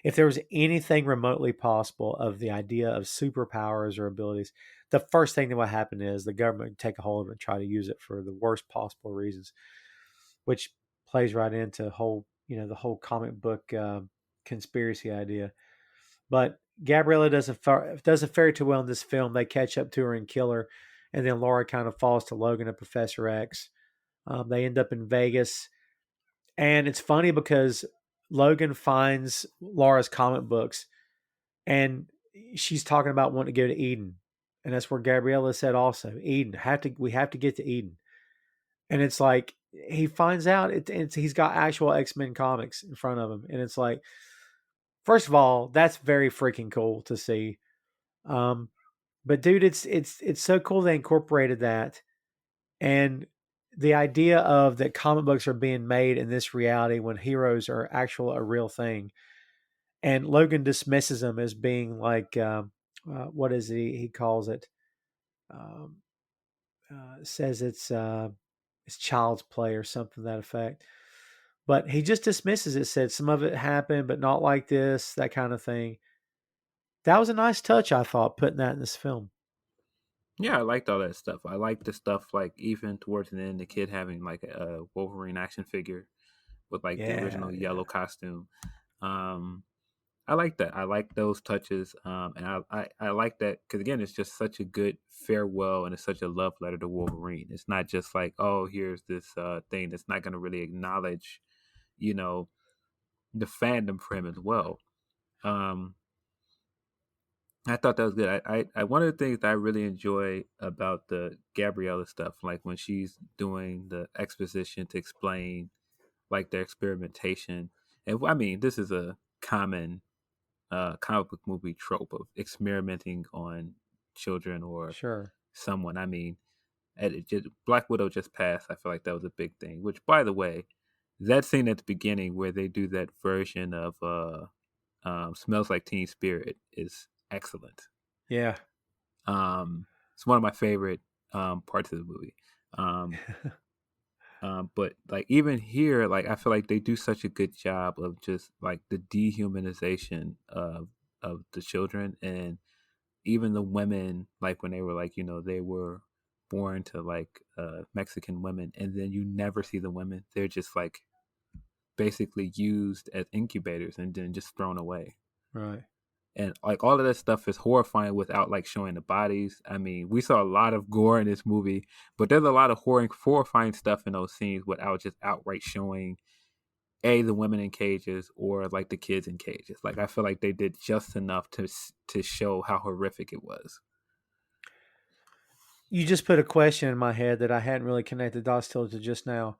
If there was anything remotely possible of the idea of superpowers or abilities, the first thing that would happen is the government would take a hold of it and try to use it for the worst possible reasons, which plays right into the whole comic book conspiracy idea. But Gabriella doesn't fare too well in this film. They catch up to her and kill her, and then Laura kind of falls to Logan and Professor X. They end up in Vegas, and it's funny because Logan finds Laura's comic books, and she's talking about wanting to go to Eden, and that's where Gabriella said also Eden. We have to get to Eden, and it's like he finds out he's got actual X-Men comics in front of him, and it's like, first of all, that's very freaking cool to see. But dude, it's so cool they incorporated that, and the idea of that comic books are being made in this reality when heroes are a real thing, and Logan dismisses them as being like what is he calls it? Um, says it's child's play or something to that effect. But he just dismisses it. Said some of it happened, but not like this, that kind of thing. That was a nice touch, I thought, putting that in this film. Yeah, I liked all that stuff. I liked the stuff like even towards the end, the kid having like a Wolverine action figure with like the original yellow costume. Um, I like that. I like those touches, and I like that because again, it's just such a good farewell and it's such a love letter to Wolverine. It's not just like, oh, here's this thing that's not going to really acknowledge, you know, the fandom for him as well. Um, I thought that was good. I one of the things that I really enjoy about the Gabriella stuff, like when she's doing the exposition to explain like their experimentation, and I mean, this is a common comic book movie trope of experimenting on children or Sure. someone. I mean, Black Widow just passed. I feel like that was a big thing. Which, by the way, that scene at the beginning where they do that version of "Smells Like Teen Spirit" is excellent. Yeah. It's one of my favorite parts of the movie. But like even here, like I feel like they do such a good job of just like the dehumanization of the children and even the women, like when they were like, they were born to like Mexican women, and then you never see the women. They're just like basically used as incubators and then just thrown away. Right. And like all of that stuff is horrifying without like showing the bodies. I mean, we saw a lot of gore in this movie, but there's a lot of horrifying stuff in those scenes without just outright showing, the women in cages or like the kids in cages. Like I feel like they did just enough to show how horrific it was. You just put a question in my head that I hadn't really connected the dots till to just now.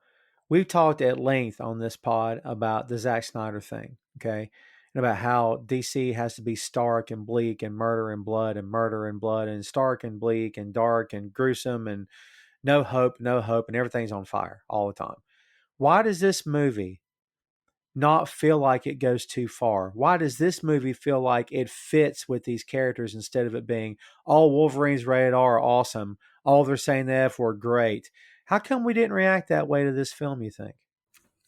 We've talked at length on this pod about the Zack Snyder thing, okay? And about how DC has to be stark and bleak and murder and blood and murder and blood and stark and bleak and dark and gruesome and no hope, and everything's on fire all the time. Why does this movie not feel like it goes too far? Why does this movie feel like it fits with these characters instead of it being all Wolverine's rated R are awesome, all they're saying the F word great? How come we didn't react that way to this film, you think?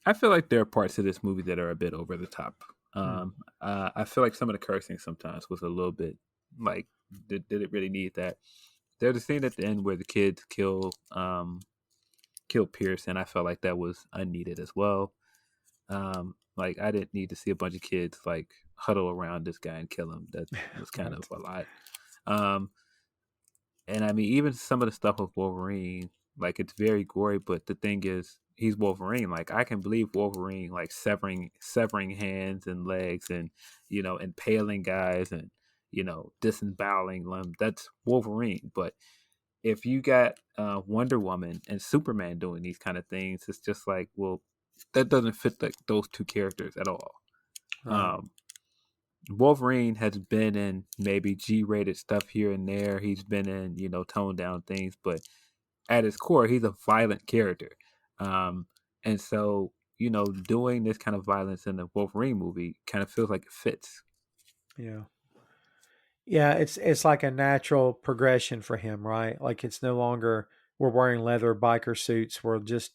I feel like there are parts of this movie that are a bit over the top. Hmm. I feel like some of the cursing sometimes was a little bit like, did it really need that? There's a scene at the end where the kids kill Pierce, and I felt like that was unneeded as well. Like I didn't need to see a bunch of kids like huddle around this guy and kill him. That was kind Right. of a lot. Um, and I mean, even some of the stuff with Wolverine, like it's very gory. But the thing is, he's Wolverine. Like I can believe Wolverine, like severing hands and legs, and impaling guys, and disemboweling them. That's Wolverine. But if you got Wonder Woman and Superman doing these kind of things, it's just like, well, that doesn't fit like those two characters at all. Right. Um, Wolverine has been in maybe G-rated stuff here and there. He's been in toned down things, but at his core, he's a violent character. And so doing this kind of violence in the Wolverine movie kind of feels like it fits. Yeah. Yeah, it's like a natural progression for him, right? Like it's no longer we're wearing leather biker suits. We're just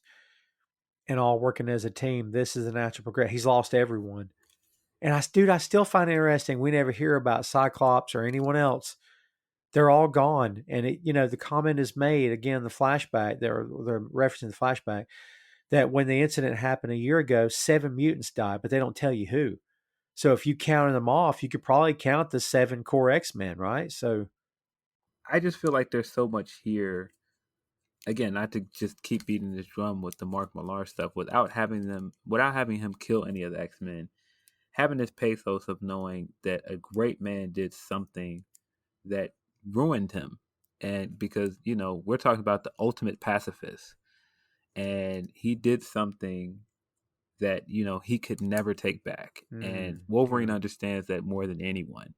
and all working as a team. This is a natural progression. He's lost everyone. And I still find it interesting. We never hear about Cyclops or anyone else. They're all gone. And the comment is made again, the flashback, they're referencing the flashback, that when the incident happened a year ago, 7 mutants died, but they don't tell you who. So if you counted them off, you could probably count the 7 core X-Men, right? So I just feel like there's so much here. Again, not to just keep beating this drum with the Mark Millar stuff, without having him kill any of the X-Men, having this pathos of knowing that a great man did something that ruined him. And because, we're talking about the ultimate pacifist, and he did something that, he could never take back. And Wolverine yeah. understands that more than anyone.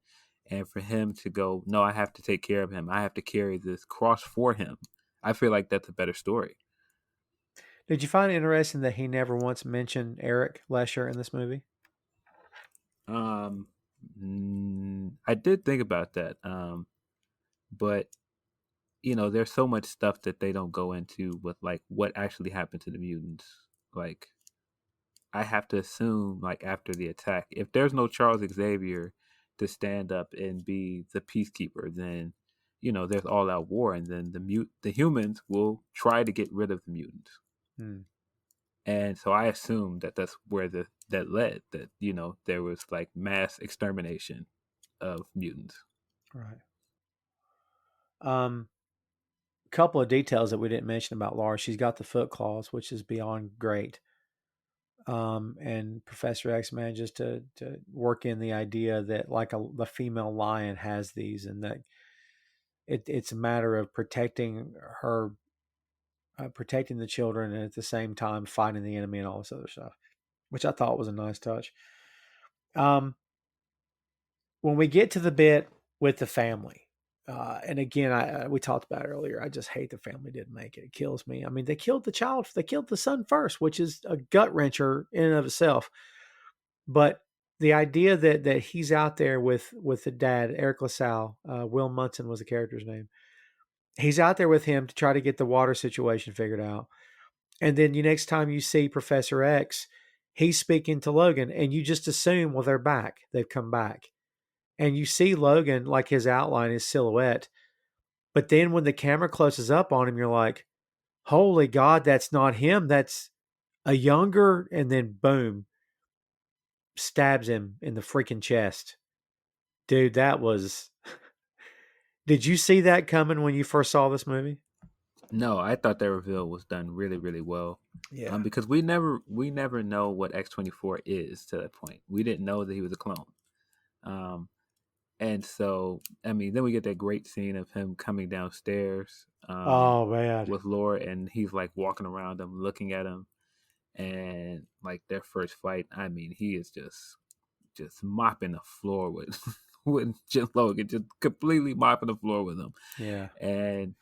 And for him to go, no, I have to take care of him. I have to carry this cross for him. I feel like that's a better story. Did you find it interesting that he never once mentioned Eric Lesher in this movie? Um, I did think about that. But there's so much stuff that they don't go into with like what actually happened to the mutants. Like, I have to assume, like after the attack, if there's no Charles Xavier to stand up and be the peacekeeper, then there's all out war, and then the humans will try to get rid of the mutants. Hmm. And so I assume that that's where that led, that there was like mass extermination of mutants. Right. Couple of details that we didn't mention about Laura. She's got the foot claws, which is beyond great. And Professor X manages to work in the idea that like the female lion has these, and that it's a matter of protecting her, protecting the children, and at the same time fighting the enemy and all this other stuff, which I thought was a nice touch. Um, when we get to the bit with the family, and again, we talked about it earlier. I just hate the family didn't make it. It kills me. I mean, they killed the child. They killed the son first, which is a gut wrencher in and of itself. But the idea that he's out there with the dad, Eric LaSalle, Will Munson was the character's name. He's out there with him to try to get the water situation figured out. And then next time you see Professor X, he's speaking to Logan, and you just assume, well, they're back. They've come back. And you see Logan, like his outline, his silhouette. But then when the camera closes up on him, you're like, holy God, that's not him. That's a younger, and then boom, stabs him in the freaking chest. Dude, that was. Did you see that coming when you first saw this movie? No, I thought that reveal was done really, really well. Yeah. Because we never know what X-24 is to that point. We didn't know that he was a clone. Um, and so I mean, then we get that great scene of him coming downstairs Oh man. with Laura, and he's like walking around him, looking at him, and like their first fight. I mean, he is just mopping the floor with with Jim Logan, just completely mopping the floor with him, Yeah. and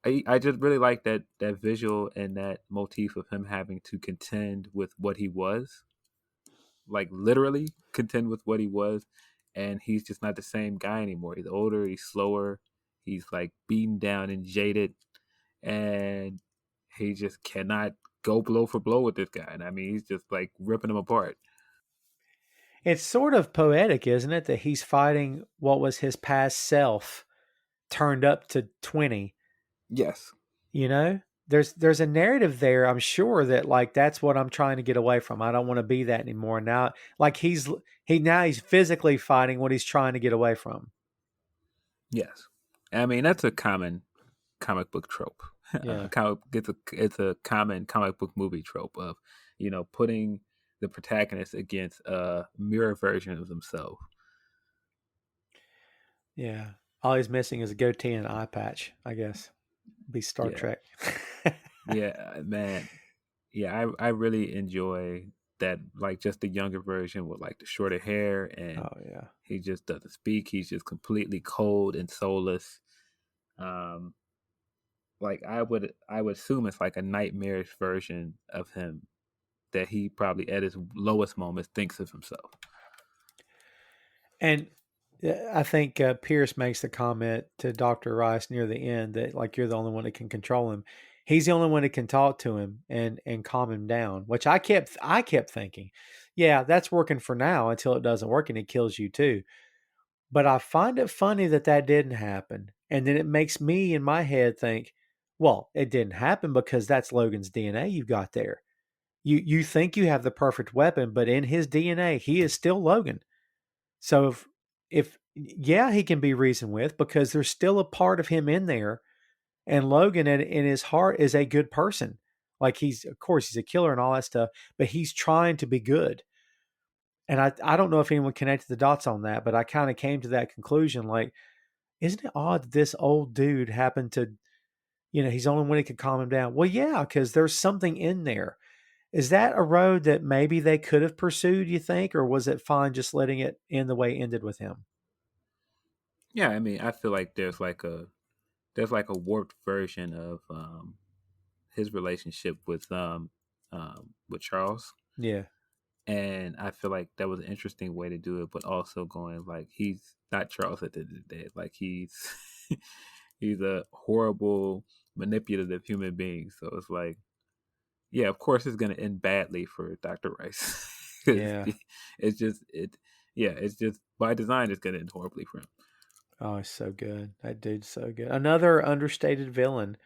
I just really like that visual and that motif of him having to contend with what he was, like literally contend with what he was, and he's just not the same guy anymore. He's older, he's slower, he's like beaten down and jaded, and he just cannot go blow for blow with this guy. And I mean, he's just like ripping him apart. It's sort of poetic, isn't it, that he's fighting what was his past self turned up to 20, Yes. you know? There's a narrative there, I'm sure, that like that's what I'm trying to get away from. I don't want to be that anymore. Now like he's physically fighting what he's trying to get away from. Yes. I mean, that's a common comic book trope. Yeah. It's a common comic book movie trope of, putting the protagonist against a mirror version of themselves. Yeah. All he's missing is a goatee and an eye patch, I guess. Be Star Yeah. Trek. Yeah, man. Yeah, I really enjoy that, like just the younger version with like the shorter hair, and Oh yeah. he just doesn't speak. He's just completely cold and soulless. Um, like I would assume it's like a nightmarish version of him that he probably at his lowest moments thinks of himself. And I think Pierce makes the comment to Dr. Rice near the end that like you're the only one that can control him. He's the only one that can talk to him and calm him down, which I kept thinking, yeah, that's working for now until it doesn't work and it kills you too. But I find it funny that that didn't happen. And then it makes me in my head think, well, it didn't happen because that's Logan's DNA you've got there. You think you have the perfect weapon, but in his DNA, he is still Logan. So if yeah, he can be reasoned with because there's still a part of him in there, and Logan in his heart is a good person. Like he's of course he's a killer and all that stuff, but he's trying to be good. And I don't know if anyone connected the dots on that, but I kind of came to that conclusion. Like, isn't it odd that this old dude happened to, he's the only one who could calm him down? Well, yeah, because there's something in there. Is that a road that maybe they could have pursued, you think, or was it fine just letting it end the way it ended with him? Yeah, I mean, I feel like there's like a warped version of his relationship with Charles, Yeah. and I feel like that was an interesting way to do it, but also going like he's not Charles at the end of the day. Like he's he's a horrible, manipulative human being. So it's like, yeah, of course it's gonna end badly for Dr. Rice. 'Cause Yeah. it's just it's just by design it's gonna end horribly for him. Oh, he's so good. That dude's so good. Another understated villain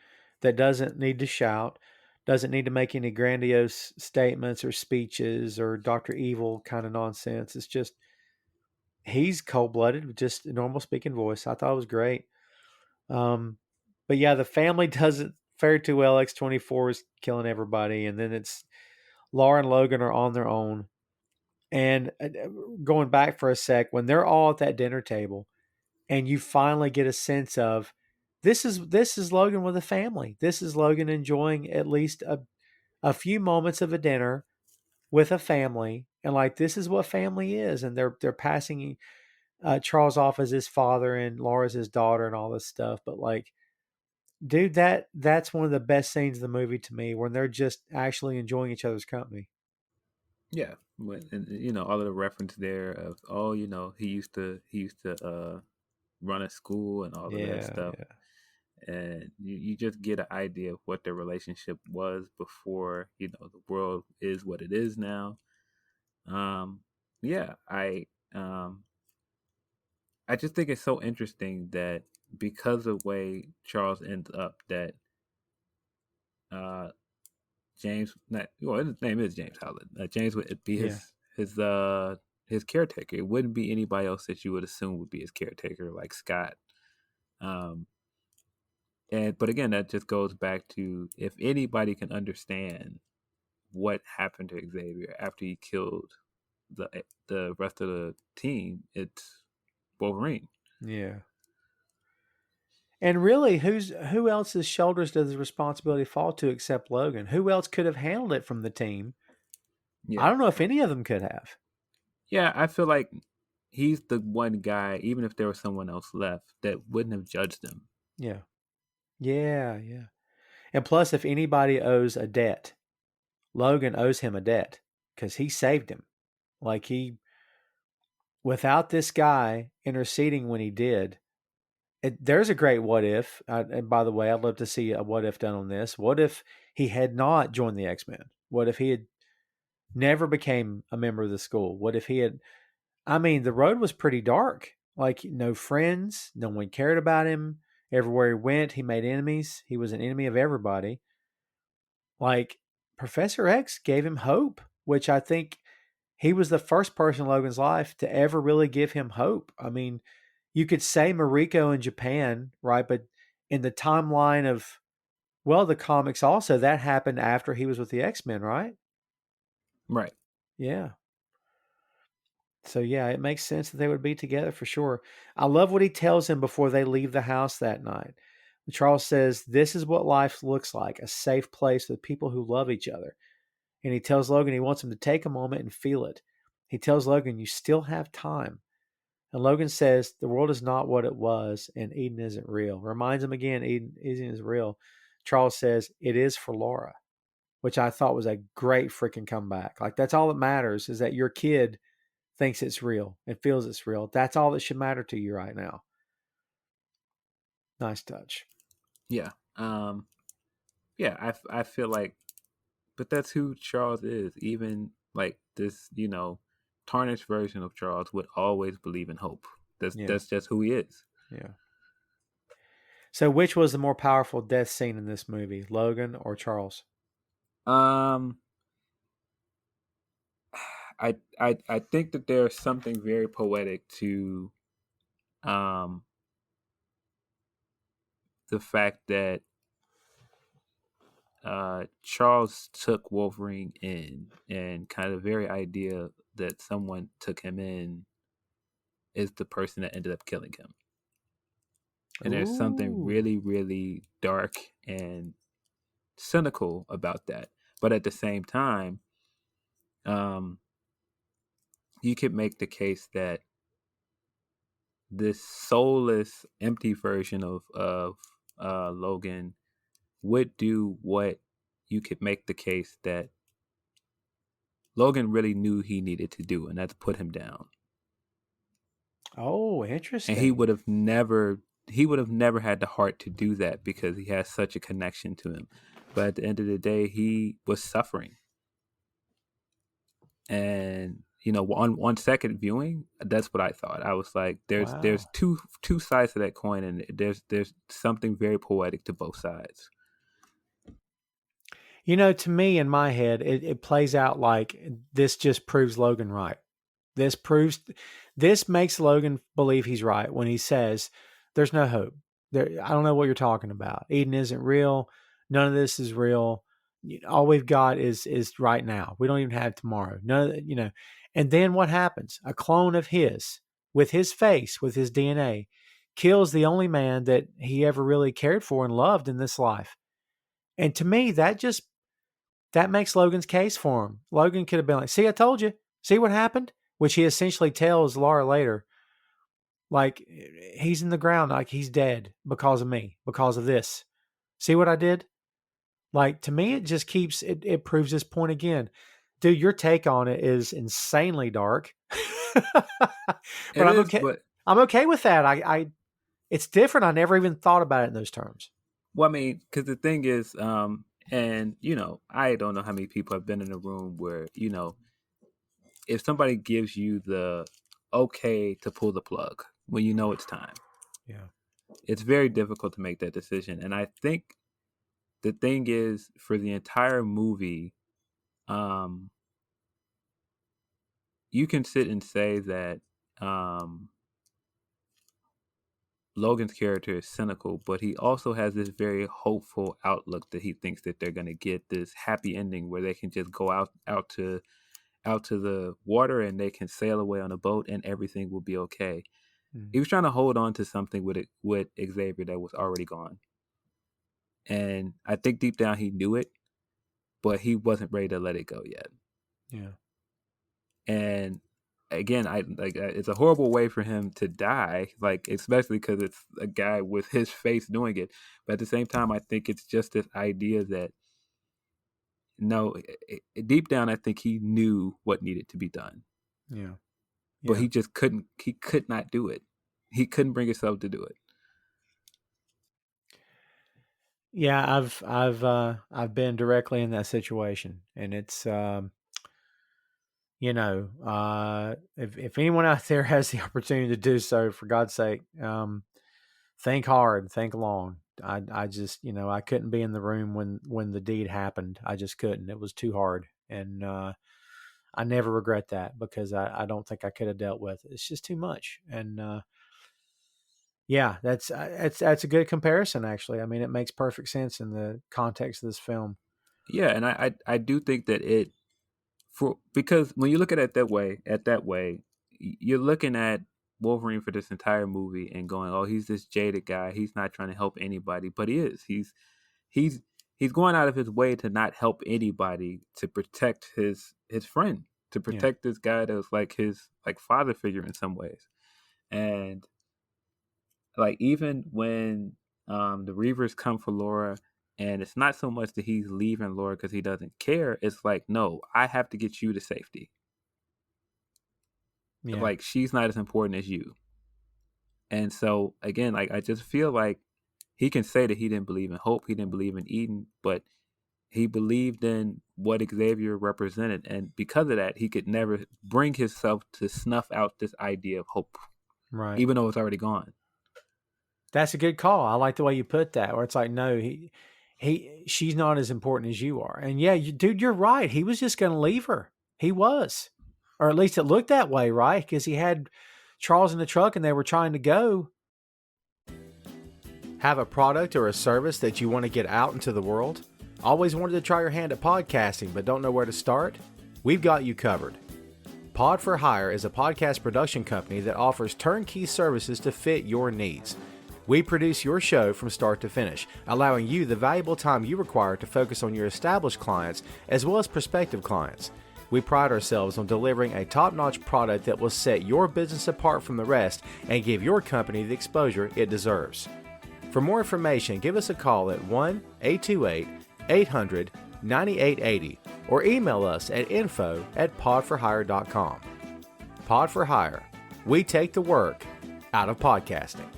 that doesn't need to shout, doesn't need to make any grandiose statements or speeches or Dr. Evil kind of nonsense. It's just he's cold blooded with just a normal speaking voice. I thought it was great. Um, but yeah, the family doesn't fare too well. X-24 is killing everybody, and then it's Laura and Logan are on their own. And going back for a sec, when they're all at that dinner table, and you finally get a sense of this is Logan with a family. This is Logan enjoying at least a few moments of a dinner with a family, and like this is what family is. And they're passing Charles off as his father and Laura's his daughter and all this stuff. But like, dude, that's one of the best scenes of the movie to me when they're just actually enjoying each other's company. Yeah, and all of the reference there of he used to run a school and all of that Yeah, stuff, yeah. and you just get an idea of what their relationship was before the world is what it is now. Yeah, I just think it's so interesting that because of the way Charles ends up, that uh James, not well, his name is James Howland. James would be Yeah. his caretaker. It wouldn't be anybody else that you would assume would be his caretaker, like Scott. Um, but again, that just goes back to, if anybody can understand what happened to Xavier after he killed the rest of the team, it's Wolverine. Yeah. And really, who else's shoulders does the responsibility fall to except Logan? Who else could have handled it from the team? I Yeah. don't know if any of them could have. Yeah, I feel like he's the one guy, even if there was someone else left, that wouldn't have judged him. Yeah. Yeah, yeah. And plus, if anybody owes a debt, Logan owes him a debt because he saved him. Like without this guy interceding when he did, there's a great what if. And by the way, I'd love to see a what if done on this. What if he had not joined the X-Men? What if he had never became a member of the school? What if he had, I mean, the road was pretty dark. Like, no friends, no one cared about him. Everywhere he went, he made enemies. He was an enemy of everybody. Like, Professor X gave him hope, which I think he was the first person in Logan's life to ever really give him hope. I mean, you could say Mariko in Japan, right? But in the timeline of, well, the comics also, that happened after he was with the X-Men, right? Right. Yeah. So, yeah, it makes sense that they would be together for sure. I love what he tells him before they leave the house that night. Charles says, "This is what life looks like, a safe place with people who love each other." And he tells Logan he wants him to take a moment and feel it. He tells Logan, "You still have time." And Logan says, "The world is not what it was, and Eden isn't real." Reminds him again, Eden isn't real. Charles says, "It is for Laura," which I thought was a great freaking comeback. Like, that's all that matters, is that your kid thinks it's real and feels it's real. That's all that should matter to you right now. Nice touch. Yeah. Yeah, I feel like, but that's who Charles is. Even like this, tarnished version of Charles would always believe in hope. That's just who he is. Yeah. So, which was the more powerful death scene in this movie, Logan or Charles? Um, I think that there's something very poetic to, um, the fact that Charles took Wolverine in, and kind of the very idea that someone took him in is the person that ended up killing him. And there's something really, really dark and cynical about that. But at the same time, you could make the case that this soulless, empty version of Logan would do what you could make the case that Logan really knew he needed to do, and that's put him down. Oh, interesting. And he would have never had the heart to do that because he has such a connection to him. But at the end of the day, he was suffering. And on second viewing, that's what I thought. I was like, there's two sides to that coin, and there's something very poetic to both sides. To me, in my head, it plays out like this just proves Logan right. This makes Logan believe he's right when he says, "There's no hope. I don't know what you're talking about. Eden isn't real. None of this is real. All we've got is right now. We don't even have tomorrow. None, And then what happens? A clone of his, with his face, with his DNA, kills the only man that he ever really cared for and loved in this life. And to me, that makes Logan's case for him. Logan could have been like, "See, I told you. See what happened?" Which he essentially tells Laura later. Like, he's in the ground, like he's dead because of me, because of this. See what I did? Like, to me, it just keeps, it proves this point again. Dude, your take on it is insanely dark. But I'm okay. I'm okay with that. It's different. I never even thought about it in those terms. Well, I mean, because the thing is, and I don't know how many people have been in a room where, if somebody gives you the okay to pull the plug when it's time. Yeah. It's very difficult to make that decision. And I think the thing is, for the entire movie, you can sit and say that Logan's character is cynical, but he also has this very hopeful outlook that he thinks that they're going to get this happy ending where they can just go out to the water and they can sail away on a boat and everything will be okay. He was trying to hold on to something with Xavier that was already gone. And I think deep down he knew it, but he wasn't ready to let it go yet. Yeah. And again, it's a horrible way for him to die, like especially because it's a guy with his face doing it. But at the same time, I think it's just this idea that no, deep down, I think he knew what needed to be done. Yeah. But he just couldn't. He could not do it. He couldn't bring himself to do it. Yeah, I've been directly in that situation, and it's if anyone out there has the opportunity to do so, for God's sake, think hard, think long. I just I couldn't be in the room when the deed happened. I just couldn't. It was too hard, and I never regret that because I don't think I could have dealt with it. It's just too much, and yeah, that's a good comparison, actually. I mean, it makes perfect sense in the context of this film. Yeah, and I do think that because when you look at it that way, you're looking at Wolverine for this entire movie and going, "Oh, he's this jaded guy. He's not trying to help anybody," but he is. He's going out of his way to not help anybody to protect his friend, to protect this guy that was like his father figure in some ways, and like even when the Reavers come for Laura, and it's not so much that he's leaving Laura because he doesn't care. It's like, no, I have to get you to safety. Yeah. Like she's not as important as you. And so again, like I just feel like he can say that he didn't believe in hope, he didn't believe in Eden, but he believed in what Xavier represented, and because of that, he could never bring himself to snuff out this idea of hope, right? Even though it's already gone. That's a good call. I like the way you put that. Where it's like, no, she's not as important as you are. And yeah, dude, you're right. He was just going to leave her. He was, or at least it looked that way, right? Because he had Charles in the truck and they were trying to go. Have a product or a service that you want to get out into the world? Always wanted to try your hand at podcasting, but don't know where to start? We've got you covered. Pod for Hire is a podcast production company that offers turnkey services to fit your needs. We produce your show from start to finish, allowing you the valuable time you require to focus on your established clients as well as prospective clients. We pride ourselves on delivering a top-notch product that will set your business apart from the rest and give your company the exposure it deserves. For more information, give us a call at 1-828-800-9880 or email us at info@podforhire.com. Pod for Hire. We take the work out of podcasting.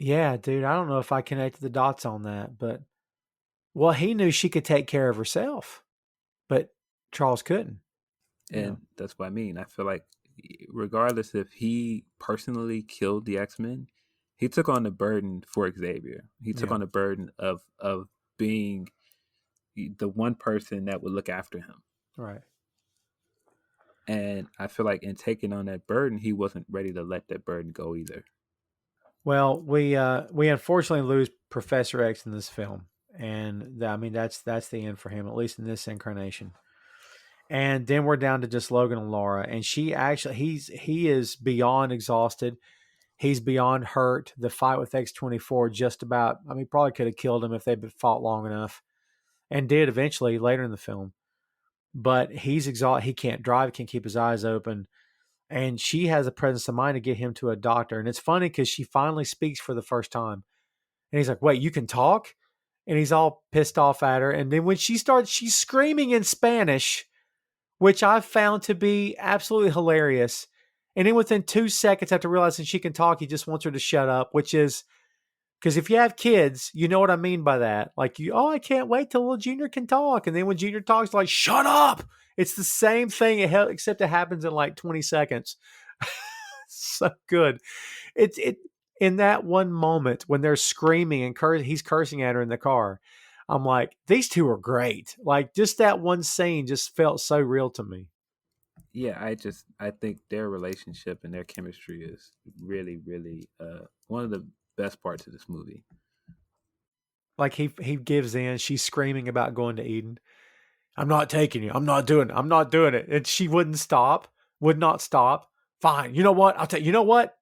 Yeah, dude, I don't know if I connected the dots on that, but well, he knew she could take care of herself, but Charles couldn't. And that's what I mean. I feel like regardless if he personally killed the X-Men, he took on the burden for Xavier. He took on the burden of being the one person that would look after him. Right. And I feel like in taking on that burden, he wasn't ready to let that burden go either. Well, we unfortunately lose Professor X in this film, and I mean that's the end for him, at least in this incarnation. And then we're down to just Logan and Laura, and he is beyond exhausted. He's beyond hurt. The fight with X-24 just about, I mean, probably could have killed him if they'd fought long enough, and did eventually later in the film. But he's exhausted. He can't drive, can't keep his eyes open. And she has a presence of mind to get him to a doctor. And it's funny because she finally speaks for the first time. And he's like, wait, you can talk? And he's all pissed off at her. And then when she starts, she's screaming in Spanish, which I've found to be absolutely hilarious. And then within 2 seconds after realizing she can talk, he just wants her to shut up, which is, because if you have kids, you know what I mean by that. Like, I can't wait till little Junior can talk. And then when Junior talks, like, shut up. It's the same thing, except it happens in like 20 seconds. So good. It's in that one moment when they're screaming and he's cursing at her in the car. I'm like, these two are great. Like, just that one scene just felt so real to me. yeah, I think their relationship and their chemistry is really, really one of the best parts of this movie. Like he gives in. She's screaming about going to Eden. I'm not taking you. I'm not doing it. I'm not doing it. And she wouldn't stop. Would not stop. Fine. You know what? I'll take. You know what?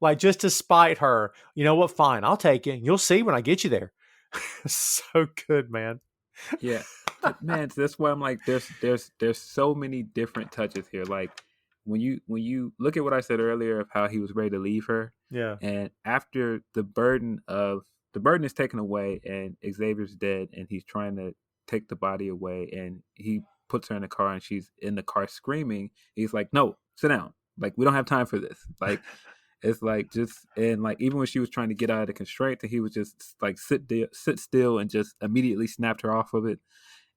Like just to spite her. You know what? Fine. I'll take you. You'll see when I get you there. So good, man. Yeah, man, that's why I'm like, there's so many different touches here. Like when you look at what I said earlier of how he was ready to leave her, Yeah. and after the burden is taken away and Xavier's dead and he's trying to take the body away and he puts her in the car and she's in the car screaming. He's like, no, sit down. Like we don't have time for this. Like it's like just and like even when she was trying to get out of the constraint, he was just like sit still and just immediately snapped her off of it.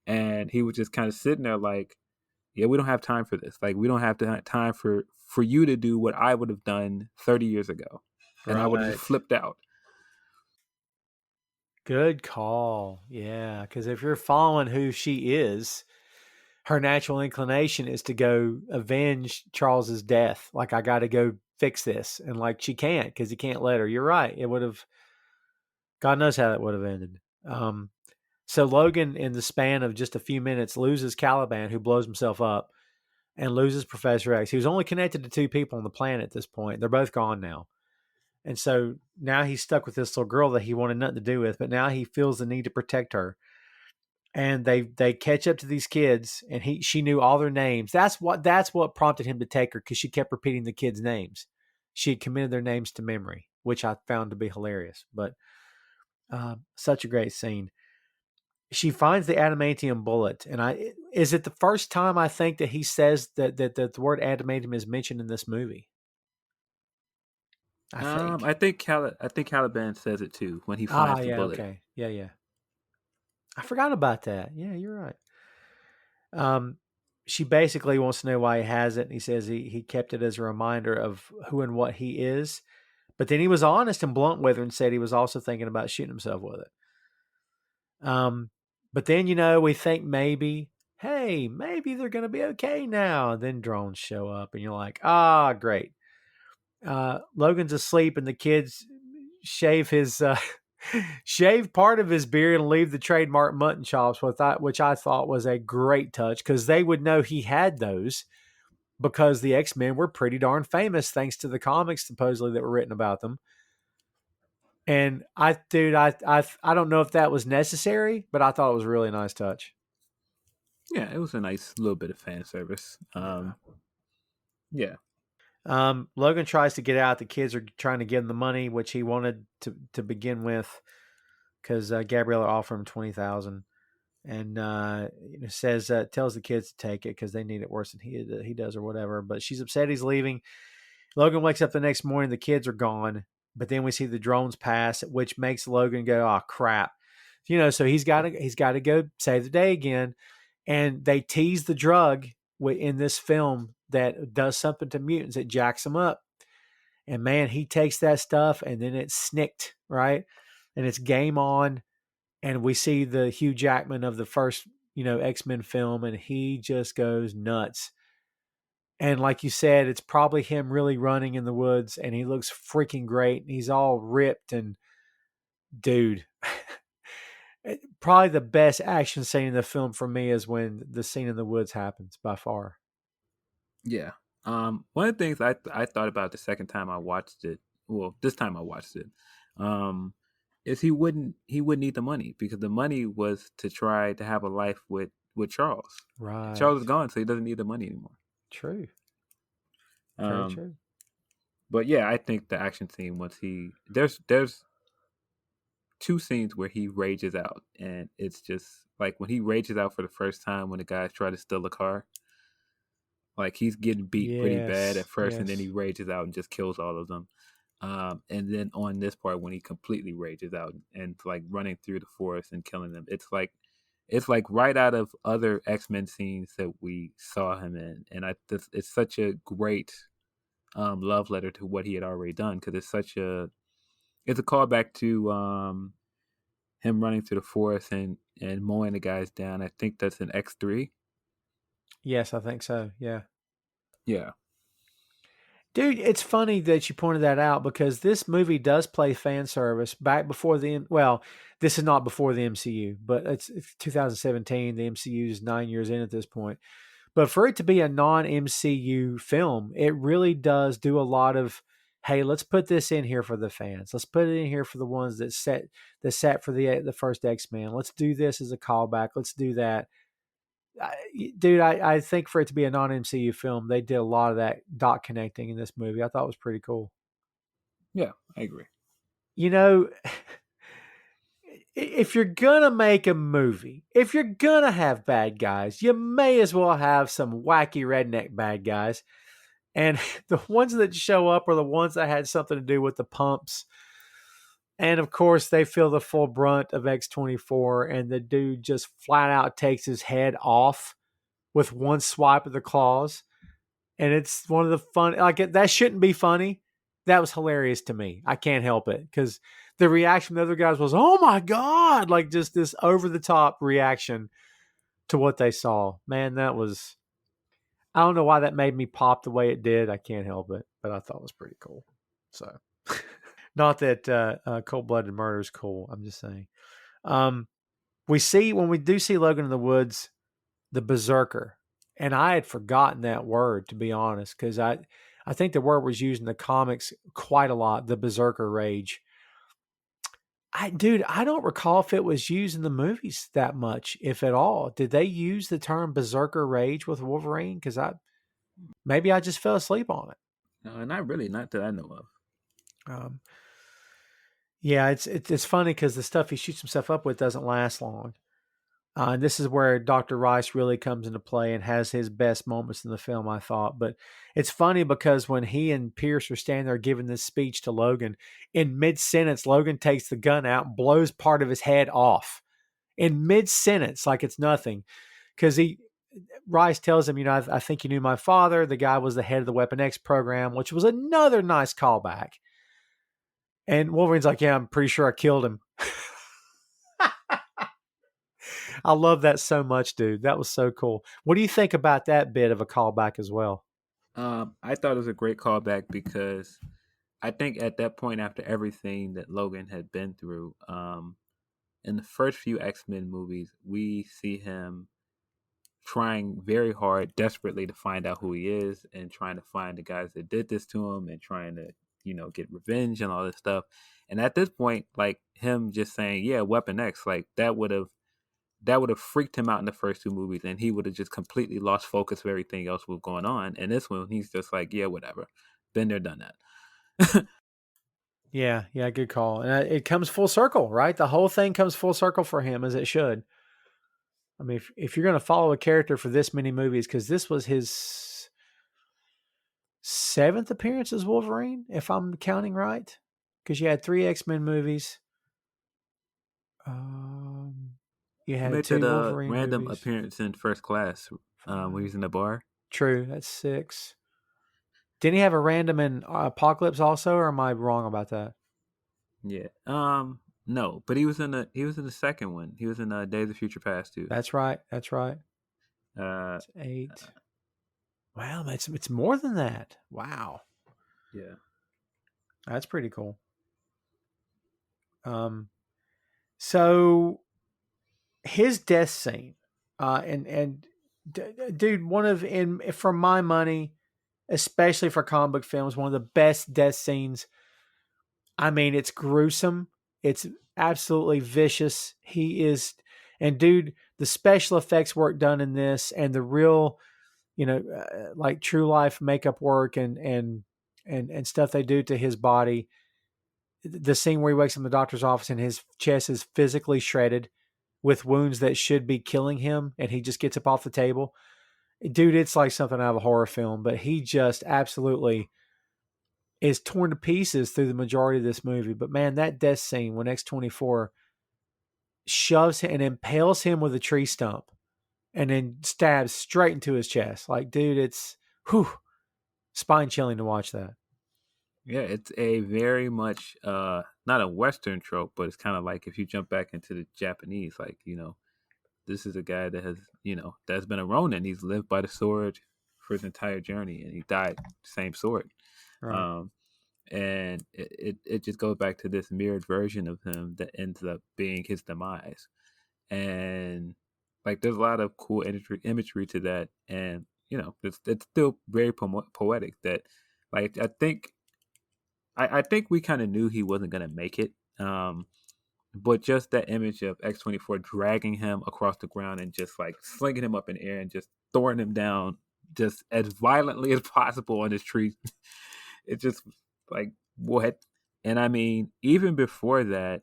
And he was just kind of sitting there like, yeah, we don't have time for this. Like we don't have to have time for you to do what I would have done 30 years ago, and I would have Right. just flipped out. Good call. Yeah, because if you're following who she is, her natural inclination is to go avenge Charles's death. Like, I got to go fix this. And like, she can't because he can't let her. You're right. It would have, God knows how that would have ended. So Logan, in the span of just a few minutes, loses Caliban, who blows himself up, and loses Professor X. He was only connected to two people on the planet at this point. They're both gone now. And so now he's stuck with this little girl that he wanted nothing to do with, but now he feels the need to protect her. And they catch up to these kids, and she knew all their names. That's what prompted him to take her, because she kept repeating the kids' names. She had committed their names to memory, which I found to be hilarious. But such a great scene. She finds the adamantium bullet, and is it the first time I think that he says that the word adamantium is mentioned in this movie? I think. I think Caliban says it too when he finds the Yeah, bullet. okay. Yeah. I forgot about that. Yeah, you're right. She basically wants to know why he has it. And he says he kept it as a reminder of who and what he is. But then he was honest and blunt with her and said he was also thinking about shooting himself with it. But then, we think maybe, hey, maybe they're going to be okay now. Then drones show up and you're like, great. Logan's asleep and the kids shave his shave part of his beard and leave the trademark mutton chops, which I thought was a great touch, because they would know he had those, because the X-Men were pretty darn famous thanks to the comics supposedly that were written about them. And I don't know if that was necessary, but I thought it was a really nice touch. Yeah, it was a nice little bit of fan service. Yeah. Logan tries to get out. The kids are trying to give him the money, which he wanted to begin with, because Gabriella offered him $20,000, and tells the kids to take it because they need it worse than he does or whatever. But she's upset he's leaving. Logan wakes up the next morning. The kids are gone, but then we see the drones pass, which makes Logan go, "Oh crap!" So he's got to go save the day again. And they tease the drug in this film that does something to mutants. It jacks them up. And man, he takes that stuff and then it's snicked, right? And it's game on. And we see the Hugh Jackman of the first, X-Men film, and he just goes nuts. And like you said, it's probably him really running in the woods, and he looks freaking great. And he's all ripped, and dude, probably the best action scene in the film for me is when the scene in the woods happens, by far. Yeah. One of the things I thought about the second time I watched it, well, this time I watched it, is he wouldn't need the money, because the money was to try to have a life with Charles. Right. Charles is gone, so he doesn't need the money anymore. True. Very Um, true. but yeah, I think the action scene once there's two scenes where he rages out, and it's just like when he rages out for the first time when the guys try to steal the car. Like he's getting beat pretty bad at first, and then he rages out and just kills all of them. And then on this part, when he completely rages out and like running through the forest and killing them, it's like right out of other X-Men scenes that we saw him in, and it's such a great love letter to what he had already done, because it's a callback to him running through the forest and mowing the guys down. I think that's in X3. Yes, I think so. Yeah. Yeah. Dude, it's funny that you pointed that out because this movie does play fan service back before this is not before the MCU, but it's 2017. The MCU is 9 years in at this point. But for it to be a non-MCU film, it really does do a lot of, hey, let's put this in here for the fans. Let's put it in here for the ones that sat for the first X-Men. Let's do this as a callback. Let's do that. I think for it to be a non-MCU film, they did a lot of that dot connecting in this movie. I thought it was pretty cool. Yeah, I agree. You know, if you're gonna make a movie, if you're gonna have bad guys, you may as well have some wacky redneck bad guys. And the ones that show up are the ones that had something to do with the pumps. And of course, they feel the full brunt of X-24, and the dude just flat out takes his head off with one swipe of the claws. And it's one of the fun, that shouldn't be funny. That was hilarious to me. I can't help it because the reaction from the other guys was, oh my God, like just this over the top reaction to what they saw. Man, I don't know why that made me pop the way it did. I can't help it, but I thought it was pretty cool. So, not that cold-blooded murder is cool. I'm just saying. When we do see Logan in the woods, the berserker, and I had forgotten that word, to be honest, because I think the word was used in the comics quite a lot, the berserker rage. I don't recall if it was used in the movies that much, if at all. Did they use the term berserker rage with Wolverine? Because maybe I just fell asleep on it. No, not really, not that I know of. Yeah, it's funny because the stuff he shoots himself up with doesn't last long. And this is where Dr. Rice really comes into play and has his best moments in the film, I thought. But it's funny because when he and Pierce are standing there giving this speech to Logan, in mid-sentence, Logan takes the gun out and blows part of his head off. In mid-sentence, like it's nothing. Because Rice tells him, I think you knew my father. The guy was the head of the Weapon X program, which was another nice callback. And Wolverine's like, yeah, I'm pretty sure I killed him. I love that so much, dude. That was so cool. What do you think about that bit of a callback as well? I thought it was a great callback because I think at that point, after everything that Logan had been through, in the first few X-Men movies, we see him trying very hard, desperately to find out who he is and trying to find the guys that did this to him and trying to, get revenge and all this stuff. And at this point, like him just saying, yeah, Weapon X, like that would have freaked him out in the first two movies, and he would have just completely lost focus of everything else was going on. And this one, he's just like, yeah, whatever. Been there, done that. Yeah, good call. And it comes full circle, right? The whole thing comes full circle for him, as it should. I mean, if you're going to follow a character for this many movies, because this was his 7th appearance as Wolverine, if I'm counting right, because you had 3 X-Men movies. You had 2 Wolverine random movies. appearance in First Class when he was in the bar. True, that's 6. Didn't he have a random in Apocalypse also, or am I wrong about that? Yeah. No, but he was in the second one. He was in Days of Future Past too. That's right. It's 8. Wow, it's more than that. Wow. Yeah. That's pretty cool. So his death scene, dude, for my money, especially for comic book films, one of the best death scenes. I mean, it's gruesome. It's absolutely vicious. And dude, the special effects work done in this and the real, like true life makeup work and stuff they do to his body. The scene where he wakes up in the doctor's office and his chest is physically shredded with wounds that should be killing him, and he just gets up off the table. Dude, it's like something out of a horror film, but he just absolutely is torn to pieces through the majority of this movie. But man, that death scene when X-24 shoves him and impales him with a tree stump and then stabs straight into his chest. Like, dude, it's spine chilling to watch that. Yeah, it's a very much not a Western trope, but it's kind of like if you jump back into the Japanese, like, this is a guy that has, that's been a Ronin. He's lived by the sword for his entire journey, and he died same sword. Right. And it just goes back to this mirrored version of him that ends up being his demise. And like there's a lot of cool imagery to that, and it's still very poetic. That like I think we kind of knew he wasn't gonna make it. But just that image of X-24 dragging him across the ground and just like slinging him up in the air and just throwing him down just as violently as possible on this tree. It just like what? And I mean, even before that,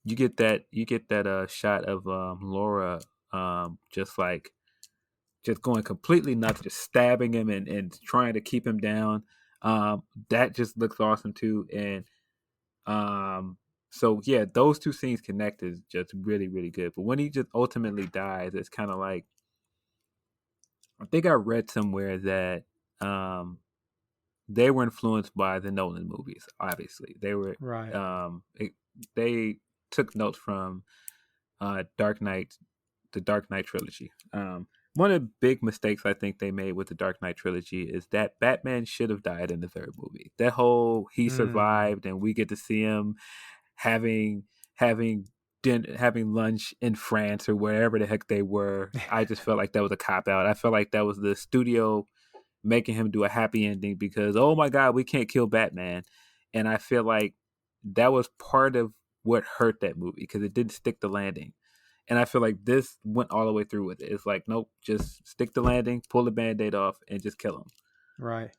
you get that shot of Laura just like just going completely nuts, just stabbing him and trying to keep him down. That just looks awesome too. And so yeah, those two scenes connected is just really, really good. But when he just ultimately dies, it's kind of like, I think I read somewhere that they were influenced by the Nolan movies. Obviously, they were Right. they took notes from Dark Knight, the Dark Knight trilogy. One of the big mistakes I think they made with the Dark Knight trilogy is that Batman should have died in the third movie. That whole he survived and we get to see him having having lunch in France or wherever the heck they were. I just felt like that was a cop out. I felt like that was the studio making him do a happy ending because, oh my God, we can't kill Batman. And I feel like that was part of what hurt that movie because it didn't stick the landing. And I feel like this went all the way through with it. It's like, nope, just stick the landing, pull the Band-Aid off, and just kill him. Right.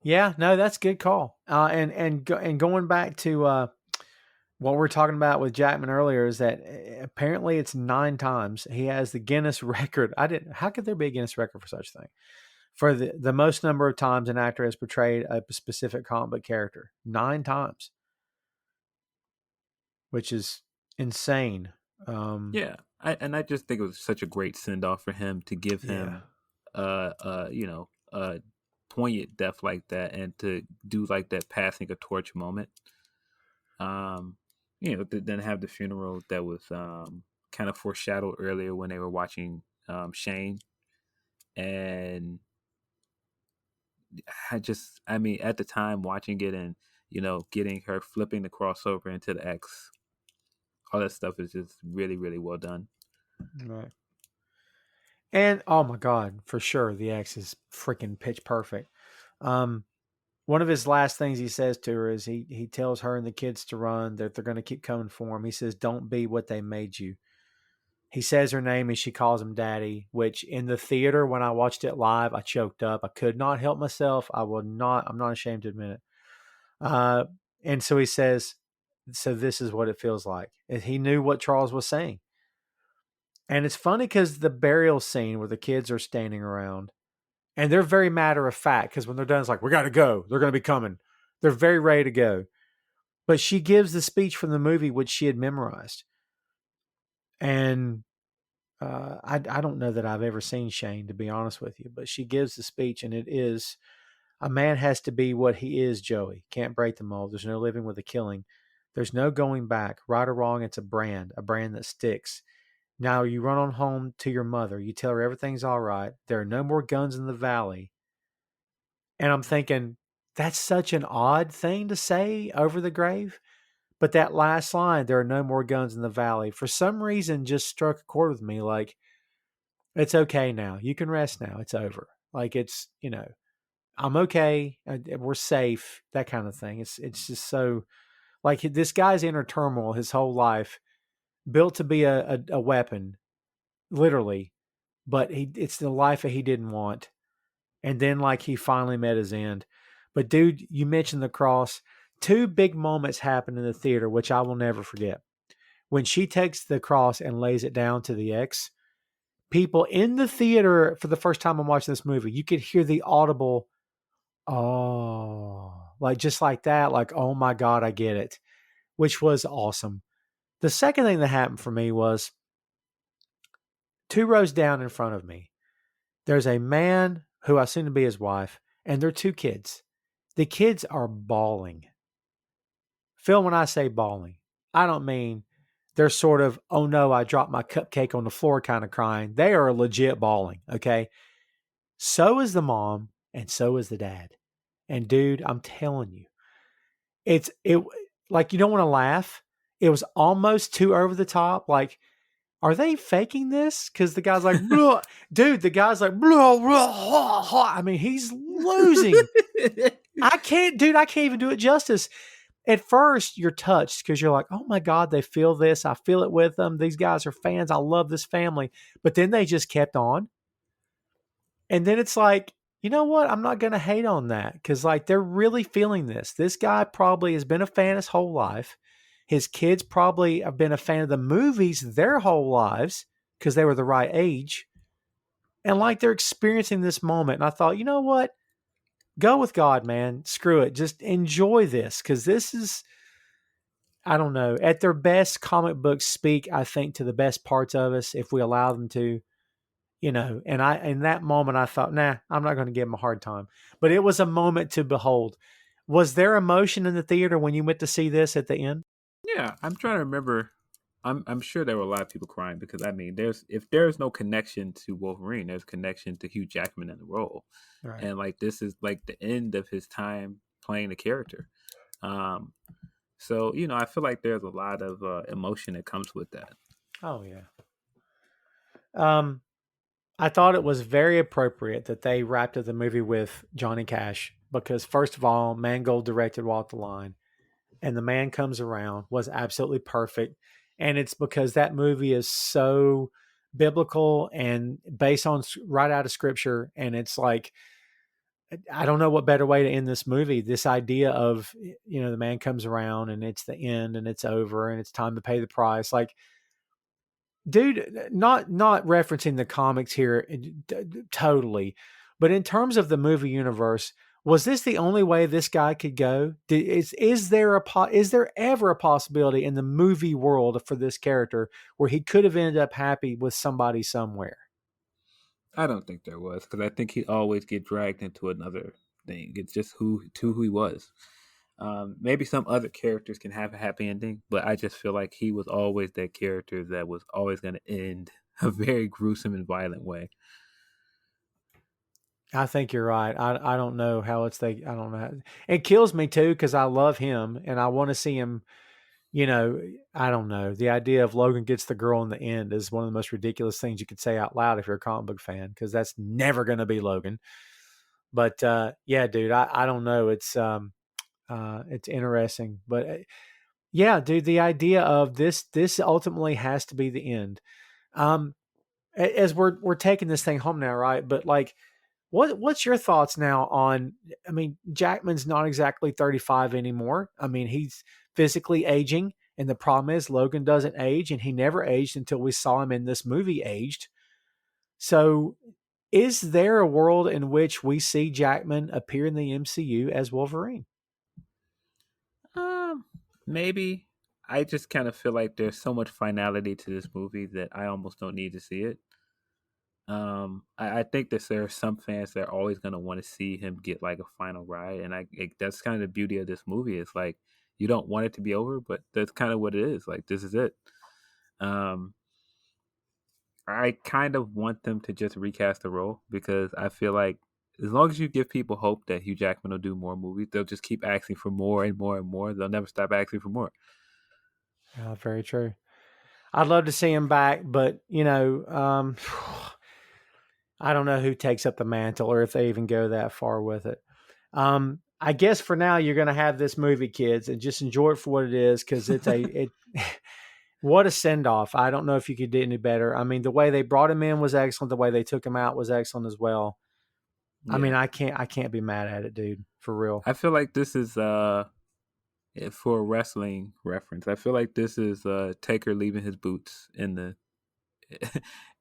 Yeah, no, that's a good call. And going back to what we are talking about with Jackman earlier is that apparently it's 9 times he has the Guinness record. How could there be a Guinness record for such a thing? For the most number of times an actor has portrayed a specific comic book character. 9 times. Which is insane. Yeah. I just think it was such a great send off for him to give him a poignant death like that and to do like that passing a torch moment. Then have the funeral that was kind of foreshadowed earlier when they were watching Shane. And I mean, at the time watching it and, getting her flipping the crossover into the X, all that stuff is just really, really well done. Right. And oh my God, for sure, the X is freaking pitch perfect. One of his last things he says to her is he tells her and the kids to run, that they're going to keep coming for him. He says, "Don't be what they made you." He says her name and she calls him Daddy, which in the theater, when I watched it live, I choked up. I could not help myself. I'm not ashamed to admit it. And so he says, "So this is what it feels like." And he knew what Charles was saying. And it's funny because the burial scene where the kids are standing around and they're very matter of fact because when they're done, it's like, we got to go. They're going to be coming. They're very ready to go. But she gives the speech from the movie, which she had memorized. And I don't know that I've ever seen Shane, to be honest with you, but she gives the speech and it is, a man has to be what he is, Joey. Can't break the mold. There's no living with a killing. There's no going back. Right or wrong, it's a brand that sticks. Now you run on home to your mother. You tell her everything's all right. There are no more guns in the valley. And I'm thinking, that's such an odd thing to say over the grave. But that last line, there are no more guns in the valley, for some reason just struck a chord with me. Like, it's okay now. You can rest now. It's over. Like, it's, I'm okay. We're safe. That kind of thing. It's just so, like, this guy's inner turmoil his whole life, built to be a weapon, literally, but it's the life that he didn't want. And then like he finally met his end. But dude, you mentioned the cross. 2 big moments happened in the theater, which I will never forget. When she takes the cross and lays it down to the X, people in the theater, for the first time I'm watching this movie, you could hear the audible, oh, like just like that, like, oh my God, I get it, which was awesome. The second thing that happened for me was 2 rows down in front of me. There's a man who I assume to be his wife, and their 2 kids. The kids are bawling. Phil, when I say bawling, I don't mean they're sort of, oh no, I dropped my cupcake on the floor kind of crying. They are legit bawling. Okay. So is the mom and so is the dad. And dude, I'm telling you, it like, you don't want to laugh. It was almost too over the top. Like, are they faking this? Because the guy's like, "Blah." Dude, the guy's like, "Blah, blah, ha, ha." I mean, he's losing. I can't even do it justice. At first, you're touched because you're like, oh my God, they feel this. I feel it with them. These guys are fans. I love this family. But then they just kept on. And then it's like, you know what? I'm not going to hate on that because, like, they're really feeling this. This guy probably has been a fan his whole life. His kids probably have been a fan of the movies their whole lives because they were the right age. And, like, they're experiencing this moment. And I thought, you know what? Go with God, man. Screw it. Just enjoy this because this is, I don't know. At their best, comic books speak, I think, to the best parts of us if we allow them to. You know, and in that moment, I thought, nah, I'm not going to give him a hard time. But it was a moment to behold. Was there emotion in the theater when you went to see this at the end? Yeah, I'm trying to remember. I'm sure there were a lot of people crying because I mean, if there's no connection to Wolverine, there's connection to Hugh Jackman in the role, Right. and like this is like the end of his time playing the character. So I feel like there's a lot of emotion that comes with that. Oh yeah. I thought it was very appropriate that they wrapped up the movie with Johnny Cash because, first of all, Mangold directed Walk the Line, and The Man Comes Around was absolutely perfect. And it's because that movie is so biblical and based on right out of scripture. And it's like, I don't know what better way to end this movie. This idea of, the man comes around and it's the end and it's over and it's time to pay the price. Like, dude, not referencing the comics here totally, but in terms of the movie universe, was this the only way this guy could go? Is there ever a possibility in the movie world for this character where he could have ended up happy with somebody somewhere? I don't think there was because I think he'd always get dragged into another thing. It's just who he was. Maybe some other characters can have a happy ending, but I just feel like he was always that character that was always going to end a very gruesome and violent way. I think you're right. I don't know how I don't know. It kills me too because I love him and I want to see him. I don't know. The idea of Logan gets the girl in the end is one of the most ridiculous things you could say out loud if you're a comic book fan because that's never going to be Logan. But yeah, dude, I don't know. It's interesting, but yeah, dude, the idea of this ultimately has to be the end. As we're taking this thing home now, right? But like, what's your thoughts now on? I mean, Jackman's not exactly 35 anymore. I mean, he's physically aging, and the problem is Logan doesn't age, and he never aged until we saw him in this movie aged. So, is there a world in which we see Jackman appear in the MCU as Wolverine? Maybe. I just kind of feel like there's so much finality to this movie that I almost don't need to see it. I think that there are some fans that are always going to want to see him get like a final ride, and that's kind of the beauty of this movie. It's like you don't want it to be over, but that's kind of what it is. Like this is it. I kind of want them to just recast the role because I feel like as long as you give people hope that Hugh Jackman will do more movies, they'll just keep asking for more and more and more. They'll never stop asking for more. Yeah, very true. I'd love to see him back, but I don't know who takes up the mantle or if they even go that far with it. I guess for now you're going to have this movie, kids, and just enjoy it for what it is because what a send off. I don't know if you could do any better. I mean, the way they brought him in was excellent. The way they took him out was excellent as well. Yeah. I mean, I can't be mad at it, dude, for real. I feel like this is for a wrestling reference. I feel like this is Taker leaving his boots in the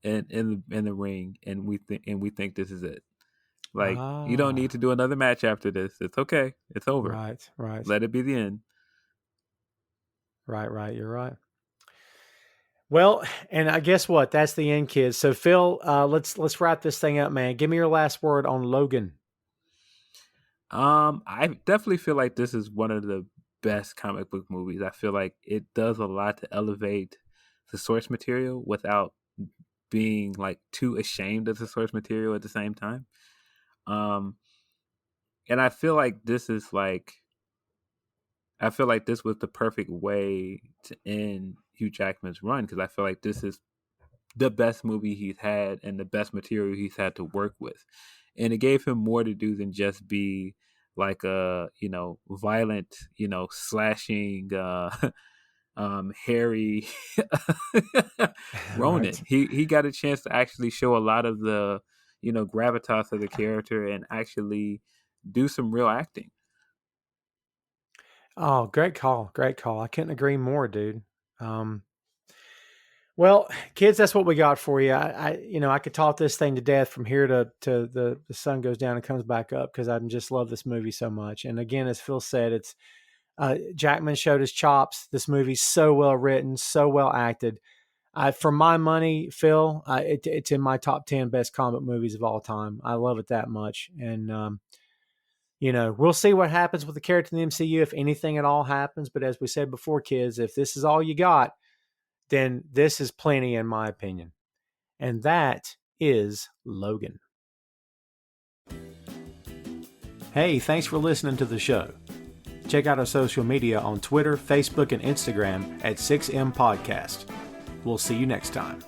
in the ring, and we think this is it. Like you don't need to do another match after this. It's okay. It's over. Right. Let it be the end. Right. You're right. Well, and I guess what? That's the end, kids. So Phil, let's wrap this thing up, man. Give me your last word on Logan. I definitely feel like this is one of the best comic book movies. I feel like it does a lot to elevate the source material without being like too ashamed of the source material at the same time. And I feel like this was the perfect way to end Hugh Jackman's run, because I feel like this is the best movie he's had and the best material he's had to work with. And it gave him more to do than just be like a, violent, slashing, hairy Ronin. Right. He got a chance to actually show a lot of the, gravitas of the character and actually do some real acting. Oh, great call. Great call. I couldn't agree more, dude. Well, kids, that's what we got for you. I could talk this thing to death from here to the sun goes down and comes back up, because I just love this movie so much. And again, as Phil said, it's Jackman showed his chops. This movie's so well written, so well acted. For my money, Phil, it's in my top 10 best comic movies of all time. I love it that much. And, we'll see what happens with the character in the MCU, if anything at all happens. But as we said before, kids, if this is all you got, then this is plenty, in my opinion. And that is Logan. Hey, thanks for listening to the show. Check out our social media on Twitter, Facebook, and Instagram at 6M Podcast. We'll see you next time.